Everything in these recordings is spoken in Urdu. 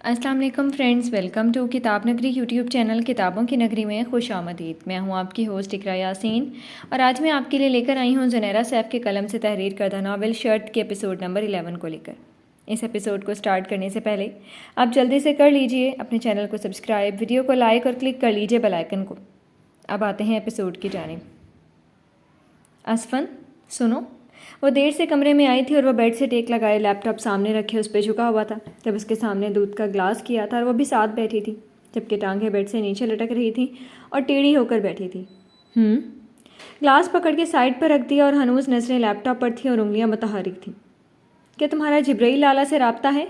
السلام علیکم فرینڈز، ویلکم ٹو کتاب نگری یوٹیوب چینل کتابوں کی نگری میں خوش آمدید۔ میں ہوں آپ کی ہوسٹ اقرا یاسین، اور آج میں آپ کے لیے لے کر آئی ہوں زنیرہ سیف کے قلم سے تحریر کردہ ناول شرط کے ایپیسوڈ نمبر 11 کو لے کر۔ اس ایپیسوڈ کو سٹارٹ کرنے سے پہلے آپ جلدی سے کر لیجئے اپنے چینل کو سبسکرائب، ویڈیو کو لائک اور کلک کر لیجئے بیل آئیکن کو۔ اب آتے ہیں ایپیسوڈ کی جانب۔ اسفن سنو، وہ دیر سے کمرے میں آئی تھی اور وہ بیڈ سے ٹیک لگائے لیپ ٹاپ سامنے رکھے اس پہ جھکا ہوا تھا جب اس کے سامنے دودھ کا گلاس کیا تھا، اور وہ بھی ساتھ بیٹھی تھی جبکہ ٹانگیں بیڈ سے نیچے لٹک رہی تھیں اور ٹیڑھی ہو کر بیٹھی تھی۔ گلاس پکڑ کے سائڈ پر رکھ دیا اور ہنوز نظریں لیپ ٹاپ پر تھیں اور انگلیاں متحرک تھیں۔ کیا تمہارا جبرائیل لالا سے رابطہ ہے؟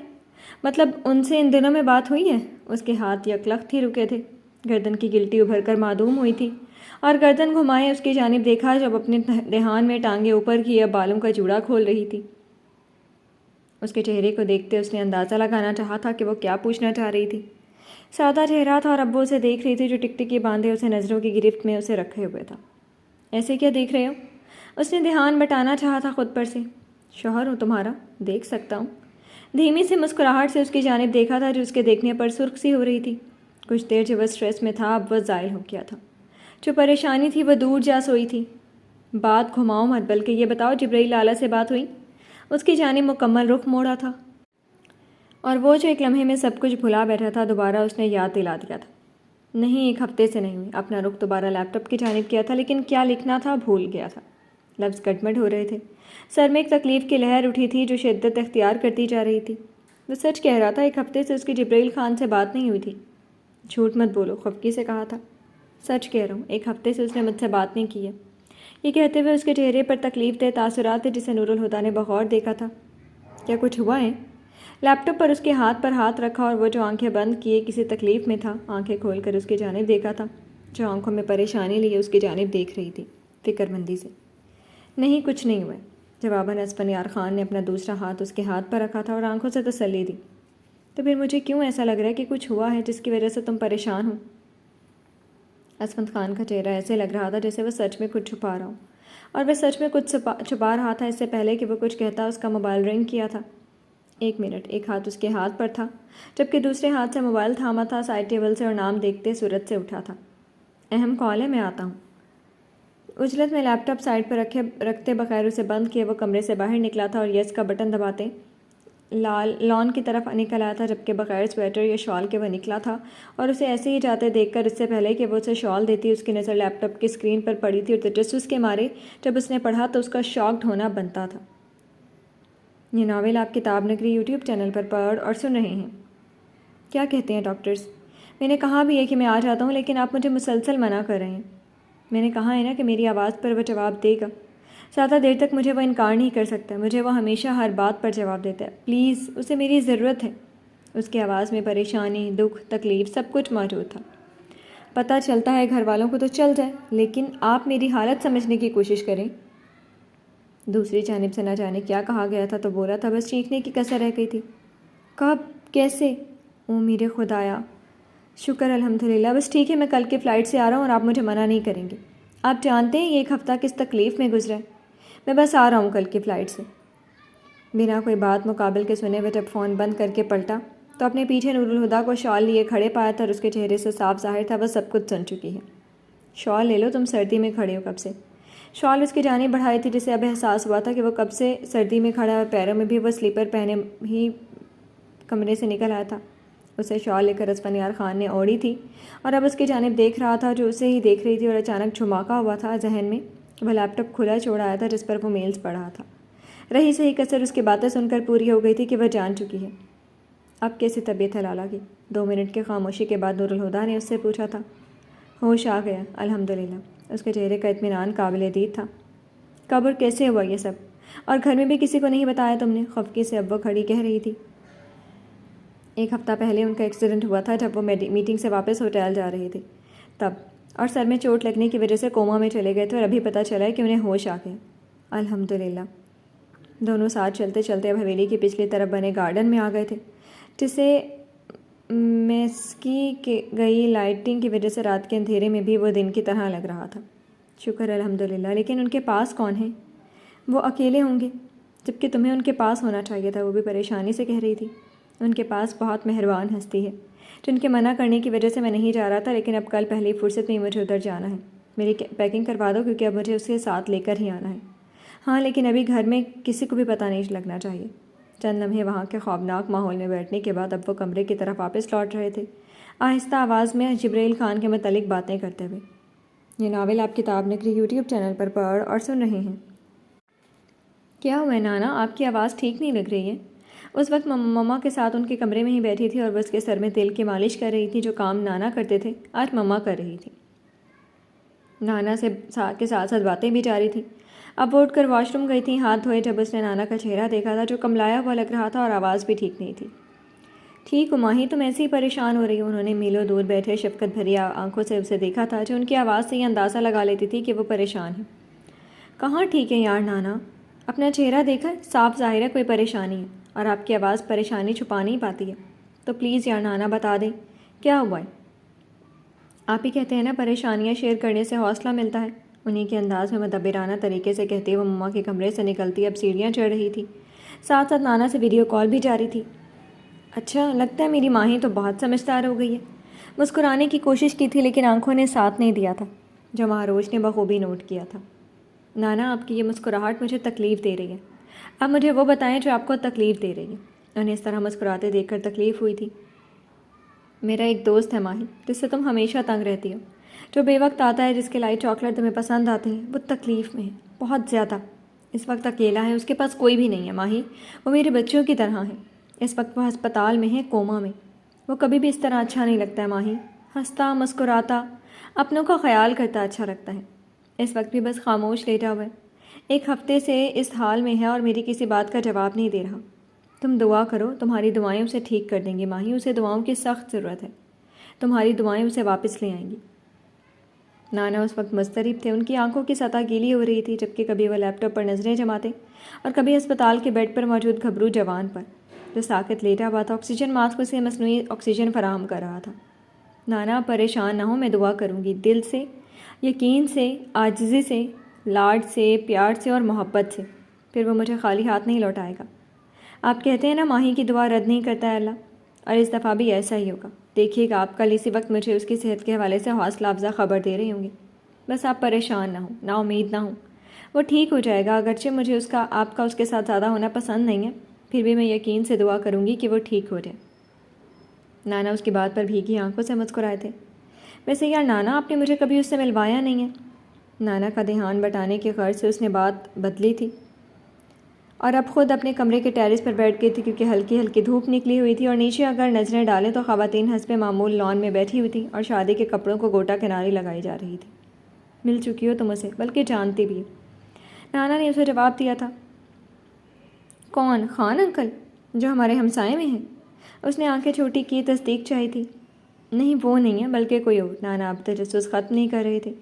مطلب ان سے ان دنوں میں بات ہوئی ہے؟ اس کے ہاتھ یکلخت ہی رکے تھے، گردن کی گلٹی ابھر کر معدوم ہوئی تھی، اور گردن گھمائے اس کی جانب دیکھا جب اپنے دہان میں ٹانگیں اوپر کی اب بالوں کا جوڑا کھول رہی تھی۔ اس کے چہرے کو دیکھتے اس نے اندازہ لگانا چاہا تھا کہ وہ کیا پوچھنا چاہ رہی تھی۔ سادہ چہرہ تھا اور اب وہ اسے دیکھ رہی تھی جو ٹکٹکی باندھے اسے نظروں کی گرفت میں اسے رکھے ہوئے تھا۔ ایسے کیا دیکھ رہے ہو؟ اس نے دھیان بٹانا چاہا تھا خود پر سے۔ شوہر ہوں تمہارا، دیکھ سکتا ہوں۔ دھیمی سی مسکراہٹ سے اس کی جانب دیکھا تھا جو اس کے دیکھنے پر سرخ سی ہو رہی تھی۔ کچھ دیر جو وہ اسٹریس میں تھا اب وہ زائل ہو گیا تھا، جو پریشانی تھی وہ دور جا سوئی تھی۔ بات گھماؤ مت، بلکہ یہ بتاؤ جبرائیل لالا سے بات ہوئی؟ اس کی جانب مکمل رخ موڑا تھا، اور وہ جو ایک لمحے میں سب کچھ بھلا بیٹھا تھا دوبارہ اس نے یاد دلا دیا تھا۔ نہیں، ایک ہفتے سے نہیں ہوئی۔ اپنا رخ دوبارہ لیپ ٹاپ کی جانب کیا تھا، لیکن کیا لکھنا تھا بھول گیا تھا۔ لفظ گٹمٹ ہو رہے تھے، سر میں ایک تکلیف کی لہر اٹھی تھی جو شدت اختیار کرتی جا رہی تھی۔ وہ سچ کہہ رہا تھا، ایک ہفتے سے اس کی جبرائیل خان سے بات نہیں ہوئی تھی۔ جھوٹ مت بولو، خفگی سے کہا تھا۔ سچ کہہ رہا ہوں، ایک ہفتے سے اس نے مجھ سے بات نہیں کی ہے۔ یہ کہتے ہوئے اس کے چہرے پر تکلیف دہ تاثرات تھے جسے نور الہدیٰ نے بغور دیکھا تھا۔ کیا کچھ ہوا ہے؟ لیپ ٹاپ پر اس کے ہاتھ پر ہاتھ رکھا اور وہ جو آنکھیں بند کیے کسی تکلیف میں تھا، آنکھیں کھول کر اس کی جانب دیکھا تھا جو آنکھوں میں پریشانی لیے اس کی جانب دیکھ رہی تھی فکر مندی سے۔ نہیں، کچھ نہیں ہوا ہے، جواباً اسفن یار خان نے اپنا دوسرا ہاتھ اس کے ہاتھ پر رکھا تھا اور آنکھوں سے تسلی دی۔ تو پھر مجھے کیوں ایسا لگ رہا ہے کہ کچھ ہوا ہے جس کی وجہ سے تم پریشان ہو؟ اسفند خان کا چہرہ ایسے لگ رہا تھا جیسے وہ سچ میں کچھ چھپا رہا ہو، اور وہ سچ میں کچھ چھپا رہا تھا۔ اس سے پہلے کہ وہ کچھ کہتا اس کا موبائل رنگ کیا تھا۔ ایک منٹ، ایک ہاتھ اس کے ہاتھ پر تھا جبکہ دوسرے ہاتھ سے موبائل تھاما تھا، سائڈ ٹیبل سے، اور نام دیکھتے صورت سے اٹھا تھا۔ اہم کال ہے، میں آتا ہوں۔ اجلت میں لیپ ٹاپ سائڈ پر رکھتے بغیر اسے بند کیے وہ کمرے سے باہر نکلا تھا اور یس کا بٹن دباتے لان کی طرف نکل آیا تھا، جبکہ بغیر سویٹر یا شال کے وہ نکلا تھا، اور اسے ایسے ہی جاتے دیکھ کر اس سے پہلے کہ وہ اسے شال دیتی اس کی نظر لیپ ٹاپ کی اسکرین پر پڑی تھی، اور تجسس کے مارے جب اس نے پڑھا تو اس کا شاکڈ ہونا بنتا تھا۔ یہ ناول آپ کتاب نگری یوٹیوب چینل پر پڑھ اور سن رہے ہیں۔ کیا کہتے ہیں ڈاکٹرز؟ میں نے کہا بھی ہے کہ میں آ جاتا ہوں، لیکن آپ مجھے مسلسل منع کر رہے ہیں۔ میں نے کہا ہے نا کہ میری آواز پر وہ جواب دے گا۔ زیادہ دیر تک مجھے وہ انکار نہیں کر سکتا، مجھے وہ ہمیشہ ہر بات پر جواب دیتا ہے۔ پلیز، اسے میری ضرورت ہے۔ اس کی آواز میں پریشانی، دکھ، تکلیف سب کچھ موجود تھا۔ پتہ چلتا ہے گھر والوں کو تو چل جائے، لیکن آپ میری حالت سمجھنے کی کوشش کریں۔ دوسری جانب سے نہ جانے کیا کہا گیا تھا تو بولا تھا، بس چیخنے کی کسر رہ گئی تھی۔ کب؟ کیسے؟ او میرے خدایا! شکر الحمدللہ، بس ٹھیک ہے، میں کل کی فلائٹ سے آ رہا ہوں اور آپ مجھے منع نہیں کریں گے۔ آپ جانتے ہیں یہ ایک ہفتہ کس تکلیف میں گزرا ہے؟ میں بس آ رہا ہوں کل کی فلائٹ سے۔ بنا کوئی بات مقابل کے سنے ہوئے جب فون بند کر کے پلٹا تو اپنے پیچھے نور الہدیٰ کو شال لیے کھڑے پایا تھا، اور اس کے چہرے سے صاف ظاہر تھا وہ سب کچھ سن چکی ہے۔ شال لے لو، تم سردی میں کھڑے ہو کب سے۔ شال اس کی جانب بڑھائی تھی جسے اب احساس ہوا تھا کہ وہ کب سے سردی میں کھڑا ہے، اور پیروں میں بھی وہ سلیپر پہنے ہی کمرے سے نکل آیا تھا۔ اسے شال لے کر اسفن یار خان نے اوڑھی تھی اور اب اس کی جانب دیکھ رہا تھا جو اسے ہی دیکھ رہی تھی، اور اچانک جھماکا ہوا تھا ذہن میں۔ وہ لیپ ٹاپ کھلا چھوڑ آیا تھا جس پر وہ میلز پڑھ رہا تھا۔ رہی صحیح کسر اس کی باتیں سن کر پوری ہو گئی تھی کہ وہ جان چکی ہے۔ اب کیسی طبیعت ہے لالا کی؟ 2 منٹ کی خاموشی کے بعد نور الہدیٰ نے اس سے پوچھا تھا۔ ہوش آ گیا الحمدللہ۔ اس کے چہرے کا اطمینان قابل دید تھا۔ کب اور کیسے ہوا یہ سب؟ اور گھر میں بھی کسی کو نہیں بتایا تم نے؟ خفگی سے اب وہ کھڑی کہہ رہی تھی۔ 1 ہفتہ پہلے ان کا ایکسیڈنٹ ہوا تھا جب وہ میٹنگ سے واپس ہوٹل جا رہے تھے تب، اور سر میں چوٹ لگنے کی وجہ سے کوما میں چلے گئے تھے، اور ابھی پتہ چلا ہے کہ انہیں ہوش آ گیا الحمدللہ۔ دونوں ساتھ چلتے چلتے اب حویلی کی پچھلی طرف بنے گارڈن میں آ گئے تھے جسے میسکی گئی لائٹنگ کی وجہ سے رات کے اندھیرے میں بھی وہ دن کی طرح لگ رہا تھا۔ شکر الحمدللہ، لیکن ان کے پاس کون ہے؟ وہ اکیلے ہوں گے، جبکہ تمہیں ان کے پاس ہونا چاہیے تھا، وہ بھی پریشانی سے کہہ رہی تھی۔ ان کے پاس بہت مہربان ہستی ہے جن کے منع کرنے کی وجہ سے میں نہیں جا رہا تھا، لیکن اب کل پہلی فرصت میں مجھے ادھر جانا ہے۔ میری پیکنگ کروا دو کیونکہ اب مجھے اسے ساتھ لے کر ہی آنا ہے۔ ہاں، لیکن ابھی گھر میں کسی کو بھی پتہ نہیں لگنا چاہیے۔ چند لمحے وہاں کے خوفناک ماحول میں بیٹھنے کے بعد اب وہ کمرے کی طرف واپس لوٹ رہے تھے، آہستہ آواز میں جبریل خان کے متعلق باتیں کرتے ہوئے۔ یہ ناول آپ کتاب نگری یوٹیوب چینل پر پڑھ اور سن رہے ہیں۔ کیا ہوا نانا، آپ کی آواز ٹھیک نہیں لگ رہی ہے؟ اس وقت مما کے ساتھ ان کے کمرے میں ہی بیٹھی تھی اور وہ اس کے سر میں تیل کی مالش کر رہی تھی۔ جو کام نانا کرتے تھے آج مما کر رہی تھی۔ نانا کے ساتھ ساتھ باتیں بھی جاری تھیں۔ اب وہ اٹھ کر واش روم گئی تھیں، ہاتھ دھوئے جب اس نے نانا کا چہرہ دیکھا تھا جو کملایا ہوا لگ رہا تھا اور آواز بھی ٹھیک نہیں تھی۔ ٹھیک ہو ماہی، تم ایسے ہی پریشان ہو رہی ہو؟ انہوں نے میلوں دور بیٹھے شفقت بھری آنکھوں سے اسے دیکھا تھا، جو ان کی آواز سے یہ اندازہ لگا لیتی تھی کہ وہ پریشان ہے۔ کہاں ٹھیک ہے یار نانا، اپنا چہرہ دیکھا، صاف ظاہر ہے کوئی پریشانی ہے، اور آپ کی آواز پریشانی چھپا نہیں پاتی ہے۔ تو پلیز یار نانا بتا دیں کیا ہوا ہے۔ آپ ہی کہتے ہیں نا پریشانیاں شیئر کرنے سے حوصلہ ملتا ہے، انہی کے انداز میں مدبرانہ طریقے سے کہتے وہ مما کے کمرے سے نکلتی اب سیڑھیاں چڑھ رہی تھی، ساتھ ساتھ نانا سے ویڈیو کال بھی جاری تھی۔ اچھا، لگتا ہے میری ماہی تو بہت سمجھدار ہو گئی ہے۔ مسکرانے کی کوشش کی تھی لیکن آنکھوں نے ساتھ نہیں دیا تھا، جو مہاروش نے بخوبی نوٹ کیا تھا۔ نانا، آپ کی یہ مسکراہٹ مجھے تکلیف دے رہی ہے، اب مجھے وہ بتائیں جو آپ کو تکلیف دے رہی ہے۔ انہیں اس طرح مسکراتے دیکھ کر تکلیف ہوئی تھی۔ میرا ایک دوست ہے ماہی، جس سے تم ہمیشہ تنگ رہتی ہو، جو بے وقت آتا ہے، جس کے لائے چاکلیٹ تمہیں پسند آتے ہیں، وہ تکلیف میں ہے بہت زیادہ۔ اس وقت اکیلا ہے، اس کے پاس کوئی بھی نہیں ہے ماہی، وہ میرے بچوں کی طرح ہے۔ اس وقت وہ ہسپتال میں ہے، کوما میں۔ وہ کبھی بھی اس طرح اچھا نہیں لگتا ہے ماہی، ہنستا مسکراتا اپنوں کا خیال کرتا اچھا لگتا ہے۔ اس وقت بھی بس خاموش لیٹا ہوا ہے، ایک ہفتے سے اس حال میں ہے اور میری کسی بات کا جواب نہیں دے رہا۔ تم دعا کرو، تمہاری دعائیں اسے ٹھیک کر دیں گی ماہی، اسے دعاؤں کی سخت ضرورت ہے، تمہاری دعائیں اسے واپس لے آئیں گی۔ نانا اس وقت مضطرب تھے، ان کی آنکھوں کی سطح گیلی ہو رہی تھی، جبکہ کبھی وہ لیپ ٹاپ پر نظریں جماتے اور کبھی اسپتال کے بیڈ پر موجود گھبرو جوان پر، جو ساکت لیٹا ہوا تھا، آکسیجن ماسک اسے مصنوعی آکسیجن فراہم کر رہا تھا۔ نانا پریشان نہ ہو، میں دعا کروں گی، دل سے، یقین سے، عاجزی سے، لاڈ سے، پیار سے اور محبت سے، پھر وہ مجھے خالی ہاتھ نہیں لوٹائے گا۔ آپ کہتے ہیں نا ماہی کی دعا رد نہیں کرتا ہے اللہ، اور اس دفعہ بھی ایسا ہی ہوگا۔ دیکھیے گا آپ کل اسی وقت مجھے اس کی صحت کے حوالے سے حوصلہ افزا خبر دے رہی ہوں گی۔ بس آپ پریشان نہ ہوں، نا امید نہ ہوں، وہ ٹھیک ہو جائے گا۔ اگرچہ مجھے آپ کا اس کے ساتھ زیادہ ہونا پسند نہیں ہے، پھر بھی میں یقین سے دعا کروں گی کہ وہ ٹھیک ہو جائے۔ نانا اس کی بات پر بھیگی آنکھوں سے مسکرائے تھے۔ ویسے یار نانا، آپ نے مجھے کبھی اس سے ملوایا نہیں ہے۔ نانا کا دھیان بٹانے کی غرض سے اس نے بات بدلی تھی اور اب خود اپنے کمرے کے ٹیرس پر بیٹھ گئی تھی، کیونکہ ہلکی ہلکی دھوپ نکلی ہوئی تھی اور نیچے اگر نظریں ڈالیں تو خواتین حسب معمول لان میں بیٹھی ہوئی تھیں اور شادی کے کپڑوں کو گوٹا کناری لگائی جا رہی تھی۔ مل چکی ہو تم اسے، بلکہ جانتی بھی ہو، نانا نے اسے جواب دیا تھا۔ کون؟ خان انکل، جو ہمارے ہمسائے میں ہیں؟ اس نے آنکھیں چھوٹی کی، تصدیق چاہی تھی۔ نہیں وہ نہیں ہے، بلکہ کوئی اور۔ نانا اب تجسس ختم نہیں کر رہے تھے۔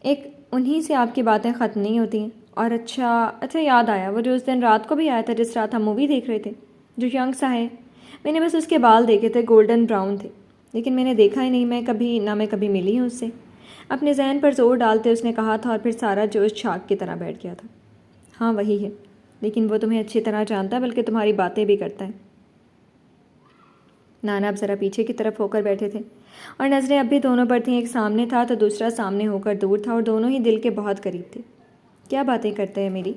ایک انہی سے آپ کی باتیں ختم نہیں ہوتی ہیں۔ اور اچھا یاد آیا، وہ جو اس دن رات کو بھی آیا تھا، جس رات ہم مووی دیکھ رہے تھے، جو ینگ سا ہے، میں نے بس اس کے بال دیکھے تھے، گولڈن براؤن تھے، لیکن میں نے دیکھا ہی نہیں، میں کبھی ملی ہوں اس سے۔ اپنے ذہن پر زور ڈالتے اس نے کہا تھا، اور پھر سارا جوش چھاک کی طرح بیٹھ گیا تھا۔ ہاں وہی ہے، لیکن وہ تمہیں اچھی طرح جانتا ہے، بلکہ تمہاری باتیں بھی کرتا ہے۔ نانا اب ذرا پیچھے کی طرف ہو کر بیٹھے تھے اور نظریں اب بھی دونوں پر تھیں، ایک سامنے تھا تو دوسرا سامنے ہو کر دور تھا، اور دونوں ہی دل کے بہت قریب تھے۔ کیا باتیں کرتے ہیں میری،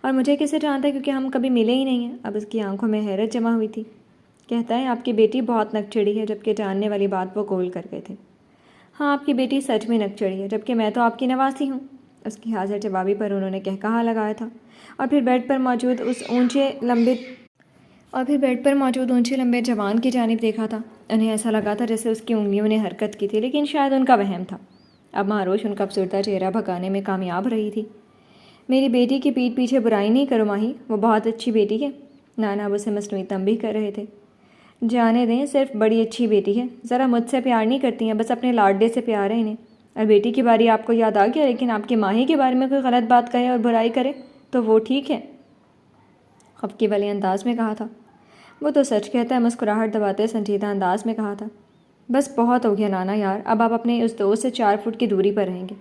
اور مجھے کیسے جانتا ہے، کیونکہ ہم کبھی ملے ہی نہیں ہیں۔ اب اس کی آنکھوں میں حیرت جمع ہوئی تھی۔ کہتا ہے آپ کی بیٹی بہت نکچڑی ہے، جبکہ جاننے والی بات وہ گول کر گئے تھے۔ ہاں آپ کی بیٹی سچ میں نکچڑی ہے، جبکہ میں تو آپ کی نواسی ہوں۔ اس کی حاضر جوابی پر انہوں نے کہا لگایا تھا، اور پھر بیڈ پر موجود اونچے لمبے جوان کی جانب دیکھا تھا۔ انہیں ایسا لگا تھا جیسے اس کی انگلیوں نے حرکت کی تھی، لیکن شاید ان کا وہم تھا۔ اب مہاروش ان کا افسردہ چہرہ بھگانے میں کامیاب رہی تھی۔ میری بیٹی کی پیٹھ پیچھے برائی نہیں کرو ماہی، وہ بہت اچھی بیٹی ہے۔ نانا اب اسے مصنوعی تنبیہ کر رہے تھے۔ جانے دیں، صرف بڑی اچھی بیٹی ہے، ذرا مجھ سے پیار نہیں کرتی ہیں، بس اپنے لاڈلے سے پیار ہے انہیں۔ اور بیٹی کی باری آپ کو یاد آ گیا، لیکن آپ کی ماہی کے بارے میں کوئی غلط بات کہے اور برائی کرے تو وہ ٹھیک ہے؟ خفقی والے انداز میں کہا تھا۔ وہ تو سچ کہتا ہے، مسکراہٹ دباتے سنجیدہ انداز میں کہا تھا۔ بس بہت ہو گیا نانا یار، اب آپ اپنے اس دوست سے 4 فٹ کی دوری پر رہیں گے۔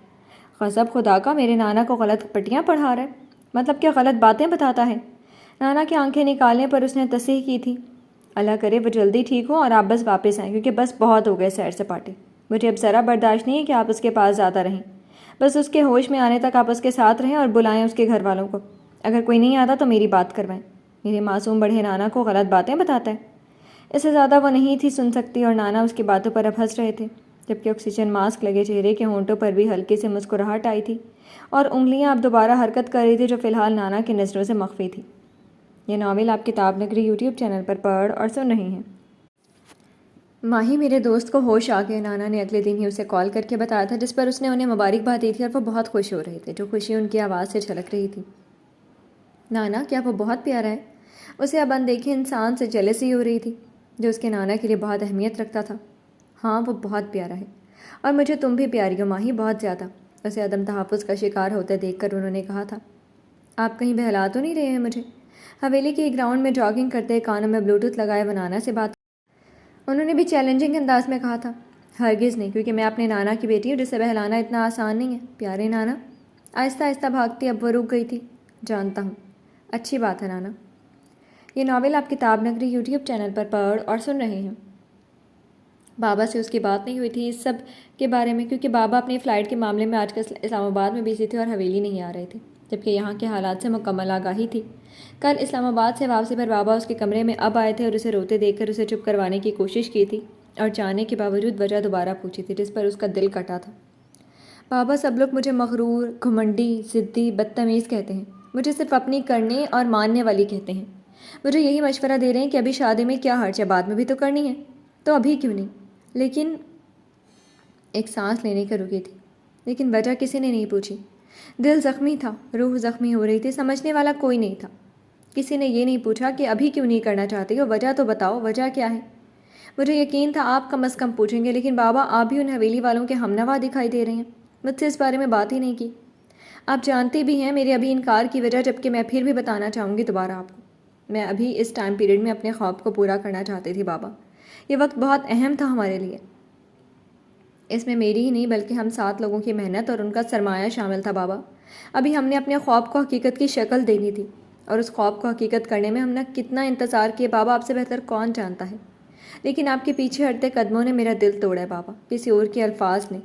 غضب خدا کا، میرے نانا کو غلط پٹیاں پڑھا رہا ہے، مطلب کیا غلط باتیں بتاتا ہے؟ نانا کی آنکھیں نکالنے پر اس نے تصحیح کی تھی۔ اللہ کرے وہ جلدی ٹھیک ہو اور آپ بس واپس آئیں، کیونکہ بس بہت ہو گئے سیر سپاٹے۔ مجھے اب ذرا برداشت نہیں ہے کہ آپ اس کے پاس زیادہ رہیں۔ بس اس کے ہوش میں آنے تک آپ اس کے ساتھ رہیں اور بلائیں اس کے گھر والوں کو۔ اگر کوئی نہیں آتا تو میری بات کروائیں۔ میرے معصوم بڑھے نانا کو غلط باتیں بتاتا ہے۔ اس سے زیادہ وہ نہیں تھی سن سکتی، اور نانا اس کی باتوں پر اب ہنس رہے تھے، جبکہ آکسیجن ماسک لگے چہرے کے ہونٹوں پر بھی ہلکی سی مسکراہٹ آئی تھی، اور انگلیاں اب دوبارہ حرکت کر رہی تھی جو فی الحال نانا کی نظروں سے مخفی تھی۔ یہ ناول آپ کتاب نگری یوٹیوب چینل پر پڑھ اور سن رہی ہیں۔ ماہی، میرے دوست کو ہوش آ گیا، نانا نے اگلے دن ہی اسے کال کر کے بتایا تھا، جس پر اس نے انہیں مبارکباد دی تھی، اور وہ بہت خوش ہو رہے تھے، جو خوشی ان کی آواز سے چھلک رہی تھی۔ نانا، کیا وہ بہت پیارا ہے؟ اسے اب اندیکھے انسان سے جیلسی ہو رہی تھی، جو اس کے نانا کے لیے بہت اہمیت رکھتا تھا۔ ہاں، وہ بہت پیارا ہے، اور مجھے تم بھی پیاری ہو ماہی، بہت زیادہ۔ اسے عدم تحفظ کا شکار ہوتے دیکھ کر انہوں نے کہا تھا۔ آپ کہیں بہلا تو نہیں رہے ہیں مجھے؟ حویلی کے گراؤنڈ میں جاگنگ کرتے کانوں میں بلوٹوتھ لگائے وہ نانا سے بات، انہوں نے بھی چیلنجنگ انداز میں کہا تھا۔ ہرگز نہیں، کیونکہ میں اپنے نانا کی بیٹی ہوں، جسے بہلانا اتنا آسان نہیں ہے۔ پیارے نانا، آہستہ آہستہ بھاگتی اب وہ رک گئی تھی۔ جانتا ہوں۔ اچھی بات ہے نانا۔ یہ ناول آپ کتاب نگری یوٹیوب چینل پر پڑھ اور سن رہے ہیں۔ بابا سے اس کی بات نہیں ہوئی تھی اس سب کے بارے میں، کیونکہ بابا اپنی فلائٹ کے معاملے میں آج کل اسلام آباد میں بزی تھے اور حویلی نہیں آ رہے تھے، جبکہ یہاں کے حالات سے مکمل آگاہی تھی۔ کل اسلام آباد سے واپسی پر بابا اس کے کمرے میں اب آئے تھے اور اسے روتے دیکھ کر اسے چپ کروانے کی کوشش کی تھی، اور جانے کے باوجود وجہ دوبارہ پوچھی تھی، جس پر اس کا دل کٹا تھا۔ بابا، سب لوگ مجھے مغرور، گھمنڈی، ضدی، بدتمیز کہتے ہیں، مجھے صرف اپنی کرنے اور ماننے والی کہتے ہیں۔ مجھے یہی مشورہ دے رہے ہیں کہ ابھی شادی میں کیا حرج ہے، بعد میں بھی تو کرنی ہے، تو ابھی کیوں نہیں؟ لیکن ایک سانس لینے کا رکی تھی، لیکن وجہ کسی نے نہیں پوچھی۔ دل زخمی تھا، روح زخمی ہو رہی تھی، سمجھنے والا کوئی نہیں تھا۔ کسی نے یہ نہیں پوچھا کہ ابھی کیوں نہیں کرنا چاہتی ہو، وجہ تو بتاؤ، وجہ کیا ہے؟ مجھے یقین تھا آپ کم از کم پوچھیں گے، لیکن بابا آپ بھی ان حویلی والوں کے ہمنوا دکھائی دے رہے ہیں، مجھ سے اس بارے میں بات ہی نہیں کی۔ آپ جانتے بھی ہیں میرے ابھی انکار کی وجہ، جبکہ میں پھر بھی بتانا چاہوں گی دوبارہ آپ کو۔ میں ابھی اس ٹائم پیریڈ میں اپنے خواب کو پورا کرنا چاہتی تھی بابا۔ یہ وقت بہت اہم تھا ہمارے لیے۔ اس میں میری ہی نہیں بلکہ ہم 7 لوگوں کی محنت اور ان کا سرمایہ شامل تھا بابا۔ ابھی ہم نے اپنے خواب کو حقیقت کی شکل دینی تھی، اور اس خواب کو حقیقت کرنے میں ہم نے کتنا انتظار کیا بابا، آپ سے بہتر کون جانتا ہے۔ لیکن آپ کے پیچھے ہٹتے قدموں نے میرا دل توڑا ہے بابا، کسی اور کے الفاظ نے۔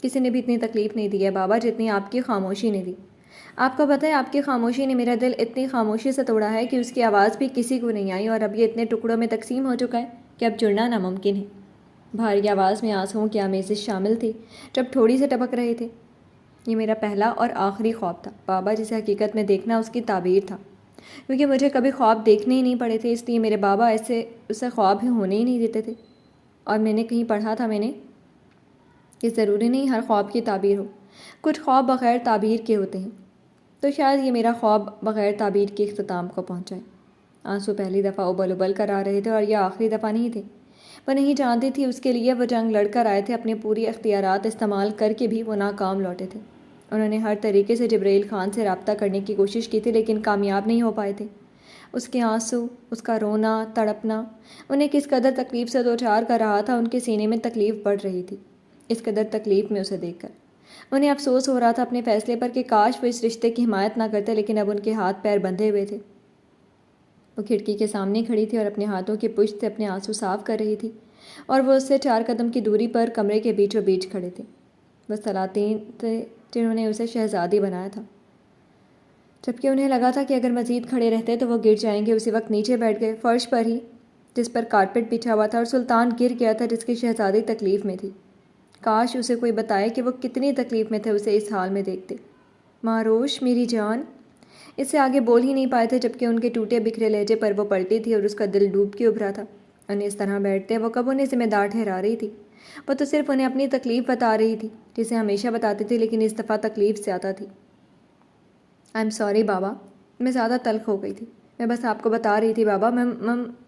کسی نے بھی اتنی تکلیف نہیں دی ہے بابا جتنی آپ کی خاموشی نے دی۔ آپ کو پتہ ہے آپ کی خاموشی نے میرا دل اتنی خاموشی سے توڑا ہے کہ اس کی آواز بھی کسی کو نہیں آئی، اور اب یہ اتنے ٹکڑوں میں تقسیم ہو چکا ہے کہ اب جڑنا ناممکن ہے۔ بھاری آواز میں آنسوؤں کی آمیزش شامل تھی جب تھوڑی سے ٹپک رہے تھے۔ یہ میرا پہلا اور آخری خواب تھا بابا، جسے حقیقت میں دیکھنا اس کی تعبیر تھا، کیونکہ مجھے کبھی خواب دیکھنے ہی نہیں پڑے تھے، اس لیے میرے بابا ایسے اسے خواب ہی ہونے ہی نہیں دیتے تھے۔ اور میں نے کہیں پڑھا تھا کہ ضروری نہیں ہر خواب کی تعبیر ہو، کچھ خواب بغیر تعبیر کے ہوتے ہیں، تو شاید یہ میرا خواب بغیر تعبیر کے اختتام کو پہنچائے۔ آنسو پہلی دفعہ ابل ابل کر آ رہے تھے، اور یہ آخری دفعہ نہیں تھے۔ وہ نہیں جانتی تھی اس کے لیے وہ جنگ لڑ کر آئے تھے، اپنے پوری اختیارات استعمال کر کے بھی وہ ناکام لوٹے تھے۔ انہوں نے ہر طریقے سے جبرائیل خان سے رابطہ کرنے کی کوشش کی تھی، لیکن کامیاب نہیں ہو پائے تھے۔ اس کے آنسو، اس کا رونا، تڑپنا انہیں کس قدر تکلیف سے دوچار کر رہا تھا۔ ان کے سینے میں تکلیف بڑھ رہی تھی اس قدر تکلیف میں اسے دیکھ کر۔ انہیں افسوس ہو رہا تھا اپنے فیصلے پر کہ کاش وہ اس رشتے کی حمایت نہ کرتے، لیکن اب ان کے ہاتھ پیر بندھے ہوئے تھے۔ وہ کھڑکی کے سامنے کھڑی تھی اور اپنے ہاتھوں کی پشت سے اپنے آنسو صاف کر رہی تھی، اور وہ اس سے 4 قدم کی دوری پر کمرے کے بیچوں بیچ کھڑے تھے۔ وہ سلاطین تھے جنہوں نے اسے شہزادی بنایا تھا، جبکہ انہیں لگا تھا کہ اگر مزید کھڑے رہتے تو وہ گر جائیں گے۔ اسی وقت نیچے بیٹھ گئے، فرش پر ہی جس پر کارپیٹ بچھا ہوا تھا، اور سلطان گر گیا تھا جس کی شہزادی تکلیف میں تھی۔ کاش اسے کوئی بتائے کہ وہ کتنی تکلیف میں تھے اسے اس حال میں دیکھتے۔ ماروش، میری جان، اس سے آگے بول ہی نہیں پائے تھے، جبکہ ان کے ٹوٹے بکھرے لہجے پر وہ پلٹی تھی اور اس کا دل ڈوب کے ابھرا تھا۔ انہیں اس طرح بیٹھتے وہ کب انہیں ذمہ دار ٹھہرا رہی تھی؟ وہ تو صرف انہیں اپنی تکلیف بتا رہی تھی، جسے ہمیشہ بتاتی تھی، لیکن اس دفعہ تکلیف زیادہ تھی۔ آئی ایم سوری بابا، میں زیادہ تلخ ہو گئی تھی، میں بس آپ کو بتا رہی تھی بابا، میں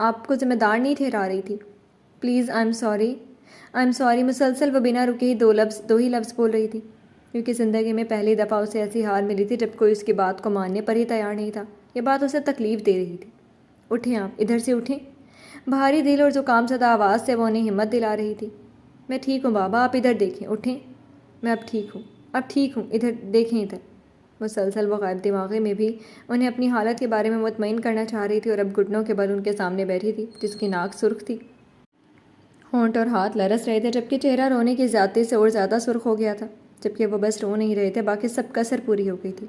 آپ کو ذمہ دار نہیں ٹھہرا رہی تھی۔ Please I am sorry. مسلسل وہ بنا رکے ہی دو ہی لفظ بول رہی تھی، کیونکہ زندگی میں پہلی دفعہ اسے ایسی حال ملی تھی جب کوئی اس کی بات کو ماننے پر ہی تیار نہیں تھا۔ یہ بات اسے تکلیف دے رہی تھی۔ اٹھیں آپ، ادھر سے اٹھیں۔ بھاری دل اور زکام زدہ آواز سے وہ انہیں ہمت دلا رہی تھی۔ میں ٹھیک ہوں بابا، آپ ادھر دیکھیں، اٹھیں۔ میں اب ٹھیک ہوں، ادھر دیکھیں ادھر۔ مسلسل وہ غائب دماغی میں بھی انہیں اپنی حالت کے بارے میں مطمئن کرنا چاہ رہی تھی اور اب گھٹنوں کے بل ان کے سامنے بیٹھی تھی جس کی ناک سرخ تھی، ہونٹ اور ہاتھ لرز رہے تھے، جبکہ چہرہ رونے کی زیادتی سے اور زیادہ سرخ ہو گیا تھا۔ جبکہ وہ بس رو نہیں رہے تھے، باقی سب کسر پوری ہو گئی تھی۔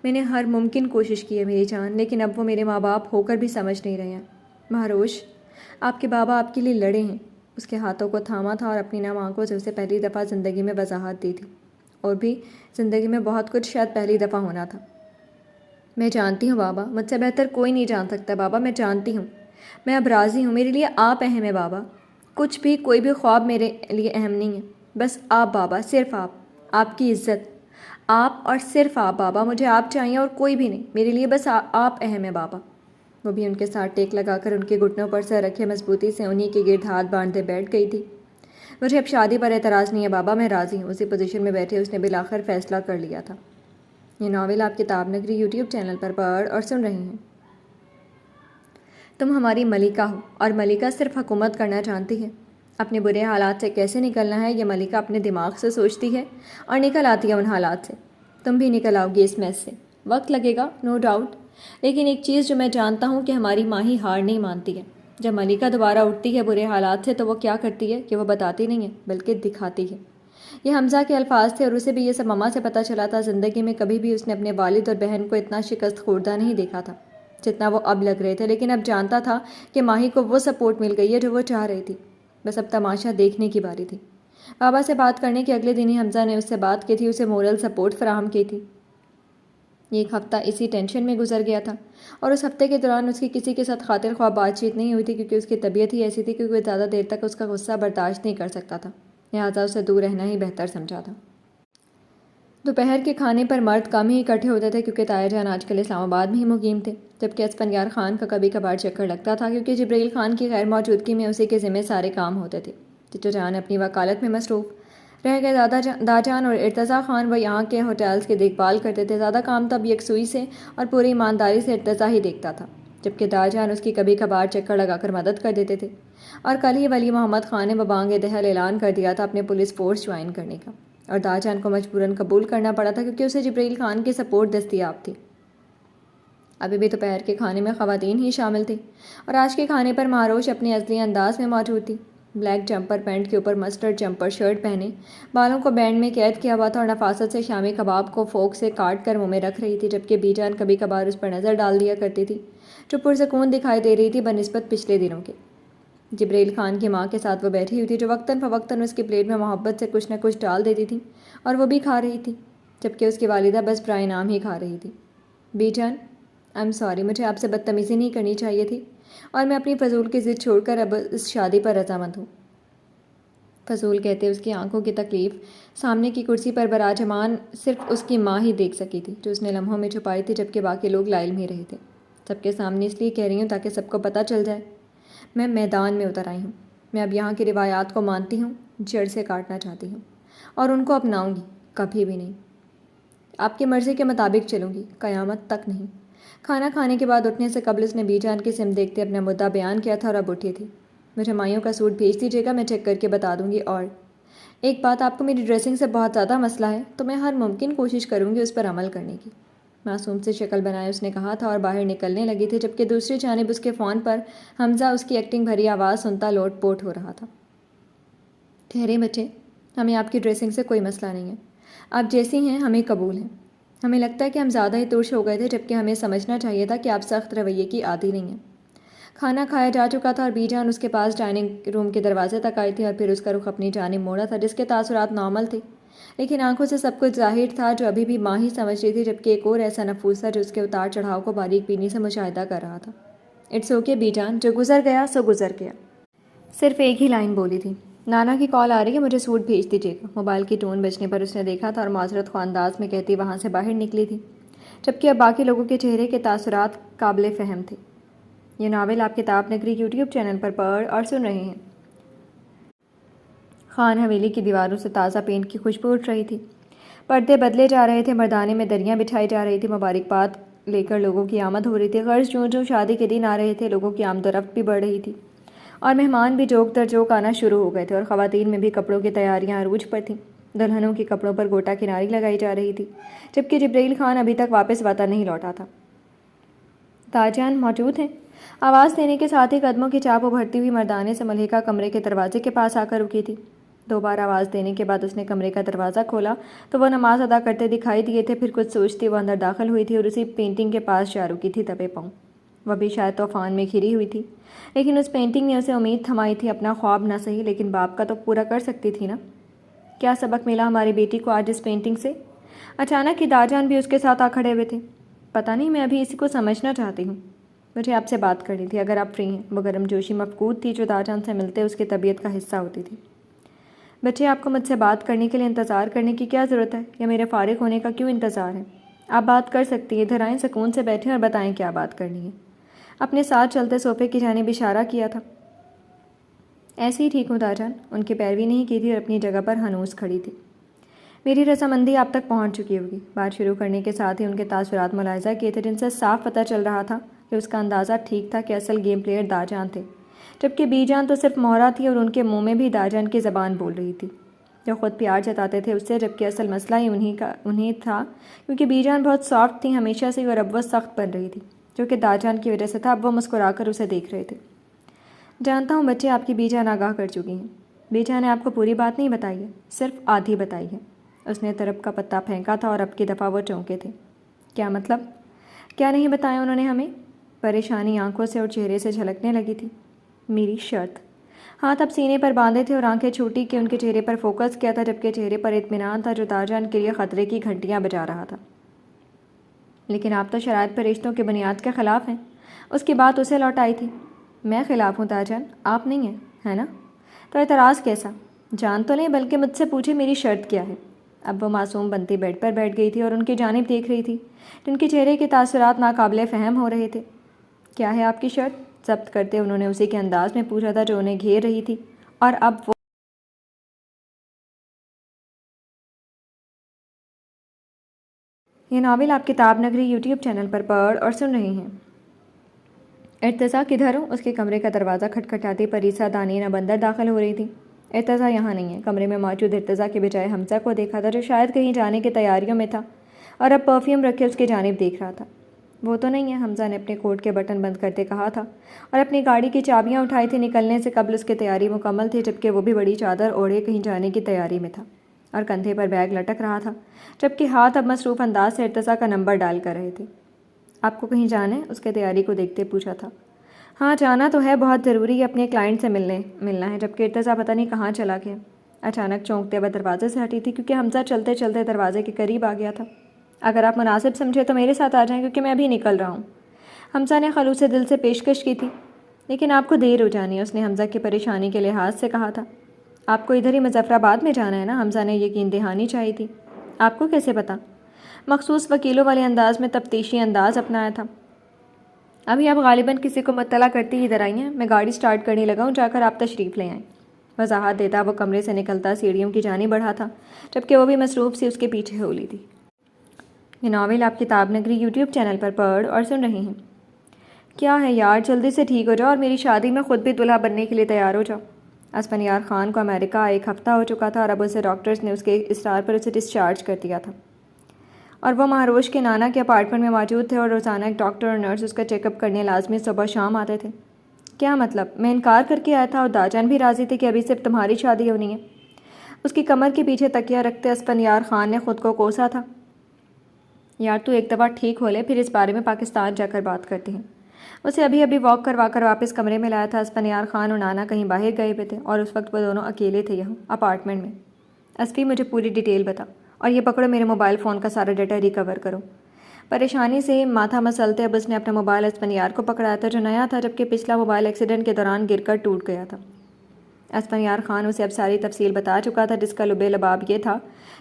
میں نے ہر ممکن کوشش کی ہے میری جان، لیکن اب وہ میرے ماں باپ ہو کر بھی سمجھ نہیں رہے ہیں۔ مہروش، آپ کے بابا آپ کے لیے لڑے ہیں۔ اس کے ہاتھوں کو تھاما تھا اور اپنی نم آنکھوں سے اسے پہلی دفعہ زندگی میں وضاحت دی تھی، اور بھی زندگی میں بہت کچھ شاید پہلی دفعہ ہونا تھا۔ میں جانتی ہوں بابا، مجھ سے بہتر کوئی نہیں جان سکتا بابا، میں جانتی ہوں۔ میں اب راضی ہوں، میرے لیے آپ اہم ہے بابا۔ کچھ بھی، کوئی بھی خواب میرے لیے اہم نہیں ہے، بس آپ بابا، صرف آپ، آپ کی عزت، آپ اور صرف آپ بابا، مجھے آپ چاہیے اور کوئی بھی نہیں، میرے لیے بس آپ اہم ہے بابا۔ وہ بھی ان کے ساتھ ٹیک لگا کر ان کے گھٹنوں پر سر رکھے مضبوطی سے انہی کے گرد ہاتھ باندھے بیٹھ گئی تھی۔ مجھے اب شادی پر اعتراض نہیں ہے بابا، میں راضی ہوں۔ اسی پوزیشن میں بیٹھے اس نے بالآخر فیصلہ کر لیا تھا۔ یہ ناول آپ کتاب نگری یوٹیوب چینل پر پڑھ اور سن رہے ہیں۔ تم ہماری ملکہ ہو، اور ملکہ صرف حکومت کرنا جانتی ہے۔ اپنے برے حالات سے کیسے نکلنا ہے یہ ملکہ اپنے دماغ سے سوچتی ہے اور نکل آتی ہے ان حالات سے۔ تم بھی نکل آؤ گی اس میس سے، وقت لگے گا، نو ڈاؤٹ، لیکن ایک چیز جو میں جانتا ہوں کہ ہماری ماں ہی ہار نہیں مانتی ہے۔ جب ملکہ دوبارہ اٹھتی ہے برے حالات سے تو وہ کیا کرتی ہے کہ وہ بتاتی نہیں ہے بلکہ دکھاتی ہے۔ یہ حمزہ کے الفاظ تھے اور اسے بھی یہ سب ماما سے پتہ چلا تھا۔ زندگی میں کبھی بھی اس نے اپنے والد اور بہن کو اتنا شکست خوردہ نہیں دیکھا تھا جتنا وہ اب لگ رہے تھے، لیکن اب جانتا تھا کہ ماہی کو وہ سپورٹ مل گئی ہے جو وہ چاہ رہی تھی، بس اب تماشا دیکھنے کی باری تھی۔ بابا سے بات کرنے کے اگلے دن ہی حمزہ نے اس سے بات کی تھی، اسے مورل سپورٹ فراہم کی تھی۔ ایک ہفتہ اسی ٹینشن میں گزر گیا تھا اور اس ہفتے کے دوران اس کی کسی کے ساتھ خاطر خواہ بات چیت نہیں ہوئی تھی، کیونکہ اس کی طبیعت ہی ایسی تھی کہ وہ زیادہ دیر تک اس کا غصہ برداشت نہیں کر سکتا تھا، لہٰذا اسے دور رہنا ہی بہتر سمجھا تھا۔ دوپہر کے کھانے پر مرد کم ہی اکٹھے ہوتے تھے کیونکہ طاہر جان آج کل اسلام آباد میں ہی مقیم تھے، جبکہ اسفندیار خان کا کبھی کبھار چکر لگتا تھا کیونکہ جبریل خان کی غیر موجودگی میں اسی کے ذمہ سارے کام ہوتے تھے۔ چچا جان اپنی وکالت میں مصروف رہ گئے، دادا جان اور ارتضیٰ خان وہ یہاں کے ہوٹلز کی دیکھ بھال کرتے تھے۔ زیادہ کام تب یکسوئی سے اور پوری ایمانداری سے ارتضیٰ ہی دیکھتا تھا، جبکہ دادا جان اس کی کبھی کبھار چکر لگا کر مدد کر دیتے تھے۔ اور کل ہی ولی محمد خان نے ببانگ دہل اعلان کر دیا تھا اپنے پولیس فورس جوائن کرنے کا، اور دادا جان کو مجبوراً قبول کرنا پڑا تھا کیونکہ اسے جبریل خان کی سپورٹ دستیاب تھی۔ ابھی بھی دوپہر کے کھانے میں خواتین ہی شامل تھیں اور آج کے کھانے پر مہروش اپنے اصلی انداز میں موجود تھی۔ بلیک جمپر پینٹ کے اوپر مسٹرڈ جمپر شرٹ پہنے، بالوں کو بینڈ میں قید کیا ہوا تھا اور نفاست سے شامی کباب کو فوک سے کاٹ کر منہ میں رکھ رہی تھی، جبکہ بی جان کبھی کبھار اس پر نظر ڈال دیا کرتی تھی جو پرسکون دکھائی دے رہی تھی بنسبت پچھلے دنوں کے۔ جبریل خان کی ماں کے ساتھ وہ بیٹھی ہوئی تھی جو وقتاً فوقتاً اس کی پلیٹ میں محبت سے کچھ نہ کچھ ڈال دیتی تھی اور وہ بھی کھا رہی تھی، جبکہ اس کی والدہ بس برائے نام ہی کھا رہی تھی۔ بی جان، آئی ایم سوری، مجھے آپ سے بدتمیزی نہیں کرنی چاہیے تھی اور میں اپنی فضول کی ضد چھوڑ کر اب اس شادی پر رضامند ہوں۔ فضول کہتے اس کی آنکھوں کی تکلیف سامنے کی کرسی پر براجمان صرف اس کی ماں ہی دیکھ سکی تھی، جو اس نے لمحوں میں چھپائی تھی، جبکہ باقی لوگ لائل ہی رہے تھے۔ سب کے سامنے اس لیے کہہ رہی ہوں تاکہ سب کو پتہ چل جائے، میں میدان میں اتر آئی ہوں۔ میں اب یہاں کی روایات کو مانتی ہوں، جڑ سے کاٹنا چاہتی ہوں اور ان کو اپناؤں گی، کبھی بھی نہیں۔ آپ کی مرضی کے مطابق چلوں گی، قیامت تک نہیں۔ کھانا کھانے کے بعد اٹھنے سے قبل اس نے بی جان کی سمت دیکھتے اپنا مدعا بیان کیا تھا اور اب اٹھی تھی۔ مجھے مائیوں کا سوٹ بھیج دیجیے گا، میں چیک کر کے بتا دوں گی، اور ایک بات، آپ کو میری ڈریسنگ سے بہت زیادہ مسئلہ ہے تو میں ہر ممکن کوشش کروں گی اس پر عمل کرنے کی، معصوم سے شکل بنائے اس نے کہا تھا اور باہر نکلنے لگی تھی، جبکہ دوسری جانب اس کے فون پر حمزہ اس کی ایکٹنگ بھری آواز سنتا لوٹ پوٹ ہو رہا تھا۔ ٹھہرے بچے، ہمیں آپ کی ڈریسنگ سے کوئی مسئلہ نہیں ہے، آپ جیسی ہیں ہمیں قبول ہیں۔ ہمیں لگتا ہے کہ ہم زیادہ ہی ترش ہو گئے تھے، جبکہ ہمیں سمجھنا چاہیے تھا کہ آپ سخت رویے کی عادی نہیں ہیں۔ کھانا کھایا جا چکا تھا اور بی جان اس کے پاس ڈائننگ روم کے دروازے تک آئی تھی اور پھر اس کا رخ اپنی جانب موڑا تھا، جس کے تاثرات نارمل تھے، لیکن آنکھوں سے سب کچھ ظاہر تھا جو ابھی بھی ماں ہی سمجھ رہی تھی، جبکہ ایک اور ایسا نفوس تھا جو اس کے اتار چڑھاؤ کو باریک بینی سے مشاہدہ کر رہا تھا۔ اٹس اوکے بی جان، جو گزر گیا سو گزر گیا۔ صرف ایک ہی لائن بولی تھی، نانا کی کال آ رہی ہے، مجھے سوٹ بھیج دیجیے گا۔ موبائل کی ٹون بجنے پر اس نے دیکھا تھا اور معذرت خواہ انداز میں کہتی وہاں سے باہر نکلی تھی، جبکہ اب باقی لوگوں کے چہرے کے تاثرات قابل فہم تھے۔ یہ ناول آپ کتاب نگری یوٹیوب چینل پر پڑھ اور سن رہے ہیں۔ خان حویلی کی دیواروں سے تازہ پینٹ کی خوشبو اٹھ رہی تھی، پردے بدلے جا رہے تھے، مردانے میں دریاں بچھائی جا رہی تھی، مبارکباد لے کر لوگوں کی آمد ہو رہی تھی۔ غرض جوں جوں شادی کے دن آ رہے تھے، لوگوں کی آمد و رفت بھی بڑھ رہی تھی اور مہمان بھی جوک در جوک آنا شروع ہو گئے تھے اور خواتین میں بھی کپڑوں کی تیاریاں عروج پر تھیں۔ دلہنوں کے کپڑوں پر گوٹا کناری لگائی جا رہی تھی، جبکہ جبرائیل خان ابھی تک واپس وطن نہیں لوٹا تھا۔ تاجان موجود ہیں؟ آواز دینے کے ساتھ ہی قدموں کی چاپ ابھرتی ہوئی مردانے سے ملحقہ کمرے کے دروازے کے پاس آ کر رکی تھی۔ 2 بار آواز دینے کے بعد اس نے کمرے کا دروازہ کھولا تو وہ نماز ادا کرتے دکھائی دیے تھے۔ پھر کچھ سوچتی وہ اندر داخل ہوئی تھی اور اسی پینٹنگ کے پاس جا رکی تھی دبے پاؤں۔ وہ بھی شاید طوفان میں گھری ہوئی تھی، لیکن اس پینٹنگ نے اسے امید تھمائی تھی، اپنا خواب نہ صحیح لیکن باپ کا تو پورا کر سکتی تھی نا۔ کیا سبق ملا ہماری بیٹی کو آج اس پینٹنگ سے؟ اچانک ہی داجان بھی اس کے ساتھ آ کھڑے ہوئے تھے۔ پتہ نہیں، میں ابھی اسی کو سمجھنا چاہتی ہوں۔ مجھے آپ سے بات کرنی تھی، اگر آپ فری ہیں۔ وہ گرم جوشی مفقود تھی جو داجان سے ملتے اس کی طبیعت کا حصہ ہوتی تھی۔ بچے، آپ کو مجھ سے بات کرنے کے لیے انتظار کرنے کی کیا ضرورت ہے، یا میرے فارغ ہونے کا کیوں انتظار ہے؟ آپ بات کر سکتی ہیں، ادھر آئیں، سکون سے بیٹھیں اور بتائیں کیا بات کرنی ہے۔ اپنے ساتھ چلتے صوفے کی جانب اشارہ کیا تھا۔ ایسے ہی ٹھیک ہوں داجان، ان کی پیروی نہیں کی تھی اور اپنی جگہ پر ہنوز کھڑی تھی۔ میری رضامندی آپ تک پہنچ چکی ہوگی۔ بات شروع کرنے کے ساتھ ہی ان کے تاثرات ملاحظہ کیے تھے، جن سے صاف پتہ چل رہا تھا کہ اس کا اندازہ ٹھیک تھا کہ اصل گیم پلیئر داجان تھے، جبکہ بی جان تو صرف مہرہ تھی اور ان کے منہ میں بھی داجان کی زبان بول رہی تھی، جو خود پیار جتاتے تھے اس سے، جبکہ اصل مسئلہ ہی انہیں تھا، کیونکہ بی جان بہت سافٹ تھی ہمیشہ سے اور اب وہ سخت بن رہی تھی، جو کہ داجان کی وجہ سے تھا۔ اب وہ مسکرا کر اسے دیکھ رہے تھے۔ جانتا ہوں بچے، آپ کی بی جان آگاہ کر چکی ہیں۔ بی جان نے آپ کو پوری بات نہیں بتائی ہے، صرف آدھی بتائی ہے۔ اس نے طرف کا پتا پھینکا تھا اور اب کی دفعہ وہ چونکے تھے۔ کیا مطلب؟ کیا نہیں بتایا انہوں نے ہمیں؟ پریشانی آنکھوں سے اور چہرے سے جھلکنے لگی تھی۔ میری شرط۔ ہاتھ اب سینے پر باندھے تھے اور آنکھیں چھوٹی کہ ان کے چہرے پر فوکس کیا تھا، جبکہ چہرے پر اطمینان تھا جو داجان کے لیے خطرے کی گھنٹیاں بجا رہا تھا۔ لیکن آپ تو شرائط پر رشتوں کے بنیاد کے خلاف ہیں۔ اس کی بات اسے لوٹائی تھی۔ میں خلاف ہوں داجان، آپ نہیں ہیں، ہے نا؟ تو اعتراض کیسا؟ جان تو لیں، بلکہ مجھ سے پوچھے میری شرط کیا ہے۔ اب وہ معصوم بنتی بیڈ پر بیٹھ گئی تھی اور ان کی جانب دیکھ رہی تھی، جن کے چہرے کے تاثرات ناقابل فہم ہو رہے تھے۔ کیا ہے آپ کی شرط؟ ضبط کرتے انہوں نے اسی کے انداز میں پوچھا تھا جو انہیں گھیر رہی تھی، اور اب وہ یہ ناول آپ کتاب نگری یوٹیوب چینل پر پڑھ اور سن رہے ہیں۔ ارتضیٰ کدھر ہو؟ اس کے کمرے کا دروازہ کھٹکھٹاتے پریسا دانینہ بندر داخل ہو رہی تھی۔ ارتضیٰ یہاں نہیں ہے۔ کمرے میں موجود ارتضیٰ کے بجائے حمزہ کو دیکھا تھا، جو شاید کہیں جانے کی تیاریوں میں تھا اور اب پرفیوم رکھے اس کی جانب دیکھ رہا تھا۔ وہ تو نہیں ہے، حمزہ نے اپنے کوٹ کے بٹن بند کرتے کہا تھا، اور اپنی گاڑی کی چابیاں اٹھائی تھی۔ نکلنے سے قبل اس کی تیاری مکمل تھی، جبکہ وہ بھی بڑی چادر اوڑھے کہیں جانے کی تیاری میں تھا اور کندھے پر بیگ لٹک رہا تھا، جبکہ ہاتھ اب مصروف انداز سے ارتضیٰ کا نمبر ڈال کر رہے تھے۔ آپ کو کہیں جانا ہے؟ اس کے تیاری کو دیکھتے پوچھا تھا۔ ہاں جانا تو ہے، بہت ضروری ہے، اپنے کلائنٹ سے ملنا ہے، جبکہ ارتضیٰ پتہ نہیں کہاں چلا گیا۔ اچانک چونکتے ہوئے دروازے سے ہٹی تھی، کیونکہ حمزہ چلتے چلتے دروازے کے قریب آ گیا تھا۔ اگر آپ مناسب سمجھے تو میرے ساتھ آ جائیں، کیونکہ میں ابھی نکل رہا ہوں۔ حمزہ نے خلوص دل سے پیشکش کی تھی۔ لیکن آپ کو دیر ہو جانی ہے، اس نے حمزہ کی پریشانی کے لحاظ سے کہا تھا۔ آپ کو ادھر ہی مظفر آباد میں جانا ہے نا؟ حمزہ نے یقین دہانی چاہی تھی۔ آپ کو کیسے پتہ؟ مخصوص وکیلوں والے انداز میں تفتیشی انداز اپنایا تھا۔ ابھی آپ غالباً کسی کو مطلع کرتی ہی ادھر آئی ہیں، میں گاڑی سٹارٹ کرنے لگا ہوں، جا کر آپ تشریف لے آئیں۔ وضاحت دیتا وہ کمرے سے نکلتا سیڑھیوں کی جانب بڑھا تھا، جبکہ وہ بھی مصروف سی اس کے پیچھے ہو لی تھی۔ یہ ناول آپ کتاب نگری یوٹیوب چینل پر پڑھ اور سن رہے ہیں۔ کیا ہے یار، جلدی سے ٹھیک ہو جاؤ اور میری شادی میں خود بھی دلہا بننے کے لیے تیار ہو جاؤ۔ اسفندیار خان کو امریکہ 1 ہفتہ ہو چکا تھا اور اب اسے ڈاکٹرز نے اس کے اصرار پر اسے ڈسچارج کر دیا تھا، اور وہ مہروش کے نانا کے اپارٹمنٹ میں موجود تھے اور روزانہ ایک ڈاکٹر اور نرس اس کا چیک اپ کرنے لازمی صبح شام آتے تھے۔ کیا مطلب؟ میں انکار کر کے آیا تھا اور داجان بھی راضی تھی کہ ابھی صرف تمہاری شادی ہونی ہے۔ اس کی کمر کے پیچھے تکیہ رکھتے اسفندیار خان نے خود کو کوسا تھا۔ یار تو ایک دفعہ ٹھیک ہو لے، پھر اس بارے میں پاکستان جا کر بات کرتے ہیں۔ اسے ابھی واک کروا کر واپس کمرے میں لایا تھا۔ اسفندیار خان اور نانا کہیں باہر گئے ہوئے تھے اور اس وقت وہ دونوں اکیلے تھے یہاں اپارٹمنٹ میں۔ اسفی، مجھے پوری ڈیٹیل بتا، اور یہ پکڑو میرے موبائل فون کا سارا ڈیٹا ریکور کرو۔ پریشانی سے ماتھا مسلتے اب اس نے اپنا موبائل اسفندیار کو پکڑایا تھا، جو نیا تھا، جبکہ پچھلا موبائل ایکسیڈنٹ کے دوران گر کر ٹوٹ گیا تھا۔ اسفندیار خان اسے اب ساری تفصیل بتا چکا تھا، جس کا لب لباب یہ تھا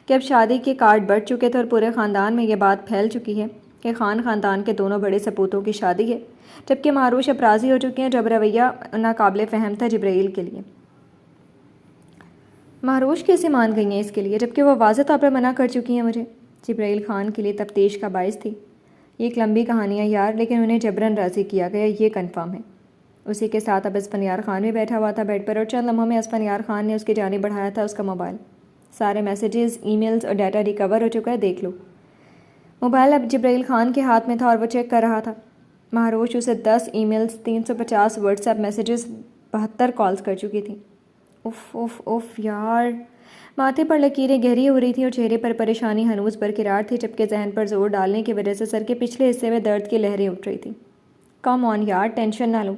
کہ اب شادی کے کارڈ بڑھ چکے تھے اور پورے خاندان میں یہ بات پھیل چکی ہے کہ خاندان کے دونوں بڑے سپوتوں کی شادی ہے، جبکہ مہروش اب راضی ہو چکی ہیں، جو اب رویہ ناقابل فہم تھا جبرائیل کے لیے۔ مہروش کیسے مان گئی ہیں اس کے لیے، جبکہ وہ واضح طور پر منع کر چکی ہیں مجھے؟ جبرائیل خان کے لیے تفتیش کا باعث تھی۔ یہ ایک لمبی کہانی ہے یار، لیکن انہیں جبراً راضی کیا گیا، یہ کنفرم ہے۔ اسی کے ساتھ اب اسفندیار خان بھی بیٹھا ہوا تھا بیڈ پر، اور چند لمحوں میں اسفندیار خان نے اس کی جانب بڑھایا تھا اس کا موبائل۔ سارے میسیجز، ای میلز اور ڈیٹا ریکور ہو چکا ہے، دیکھ لو۔ موبائل اب جبرائیل خان کے ہاتھ میں تھا اور وہ چیک کر رہا تھا۔ مہروش اسے 10 emails, 350 WhatsApp messages, 72 calls کر چکی تھی۔ اف اف اف یار، ماتھے پر لکیریں گہری ہو رہی تھیں اور چہرے پر پریشانی ہنوز برقرار تھی، جبکہ ذہن پر زور ڈالنے کی وجہ سے سر کے پچھلے حصے میں درد کی لہریں اٹھ رہی تھیں۔ کم آن یار، ٹینشن نہ لو،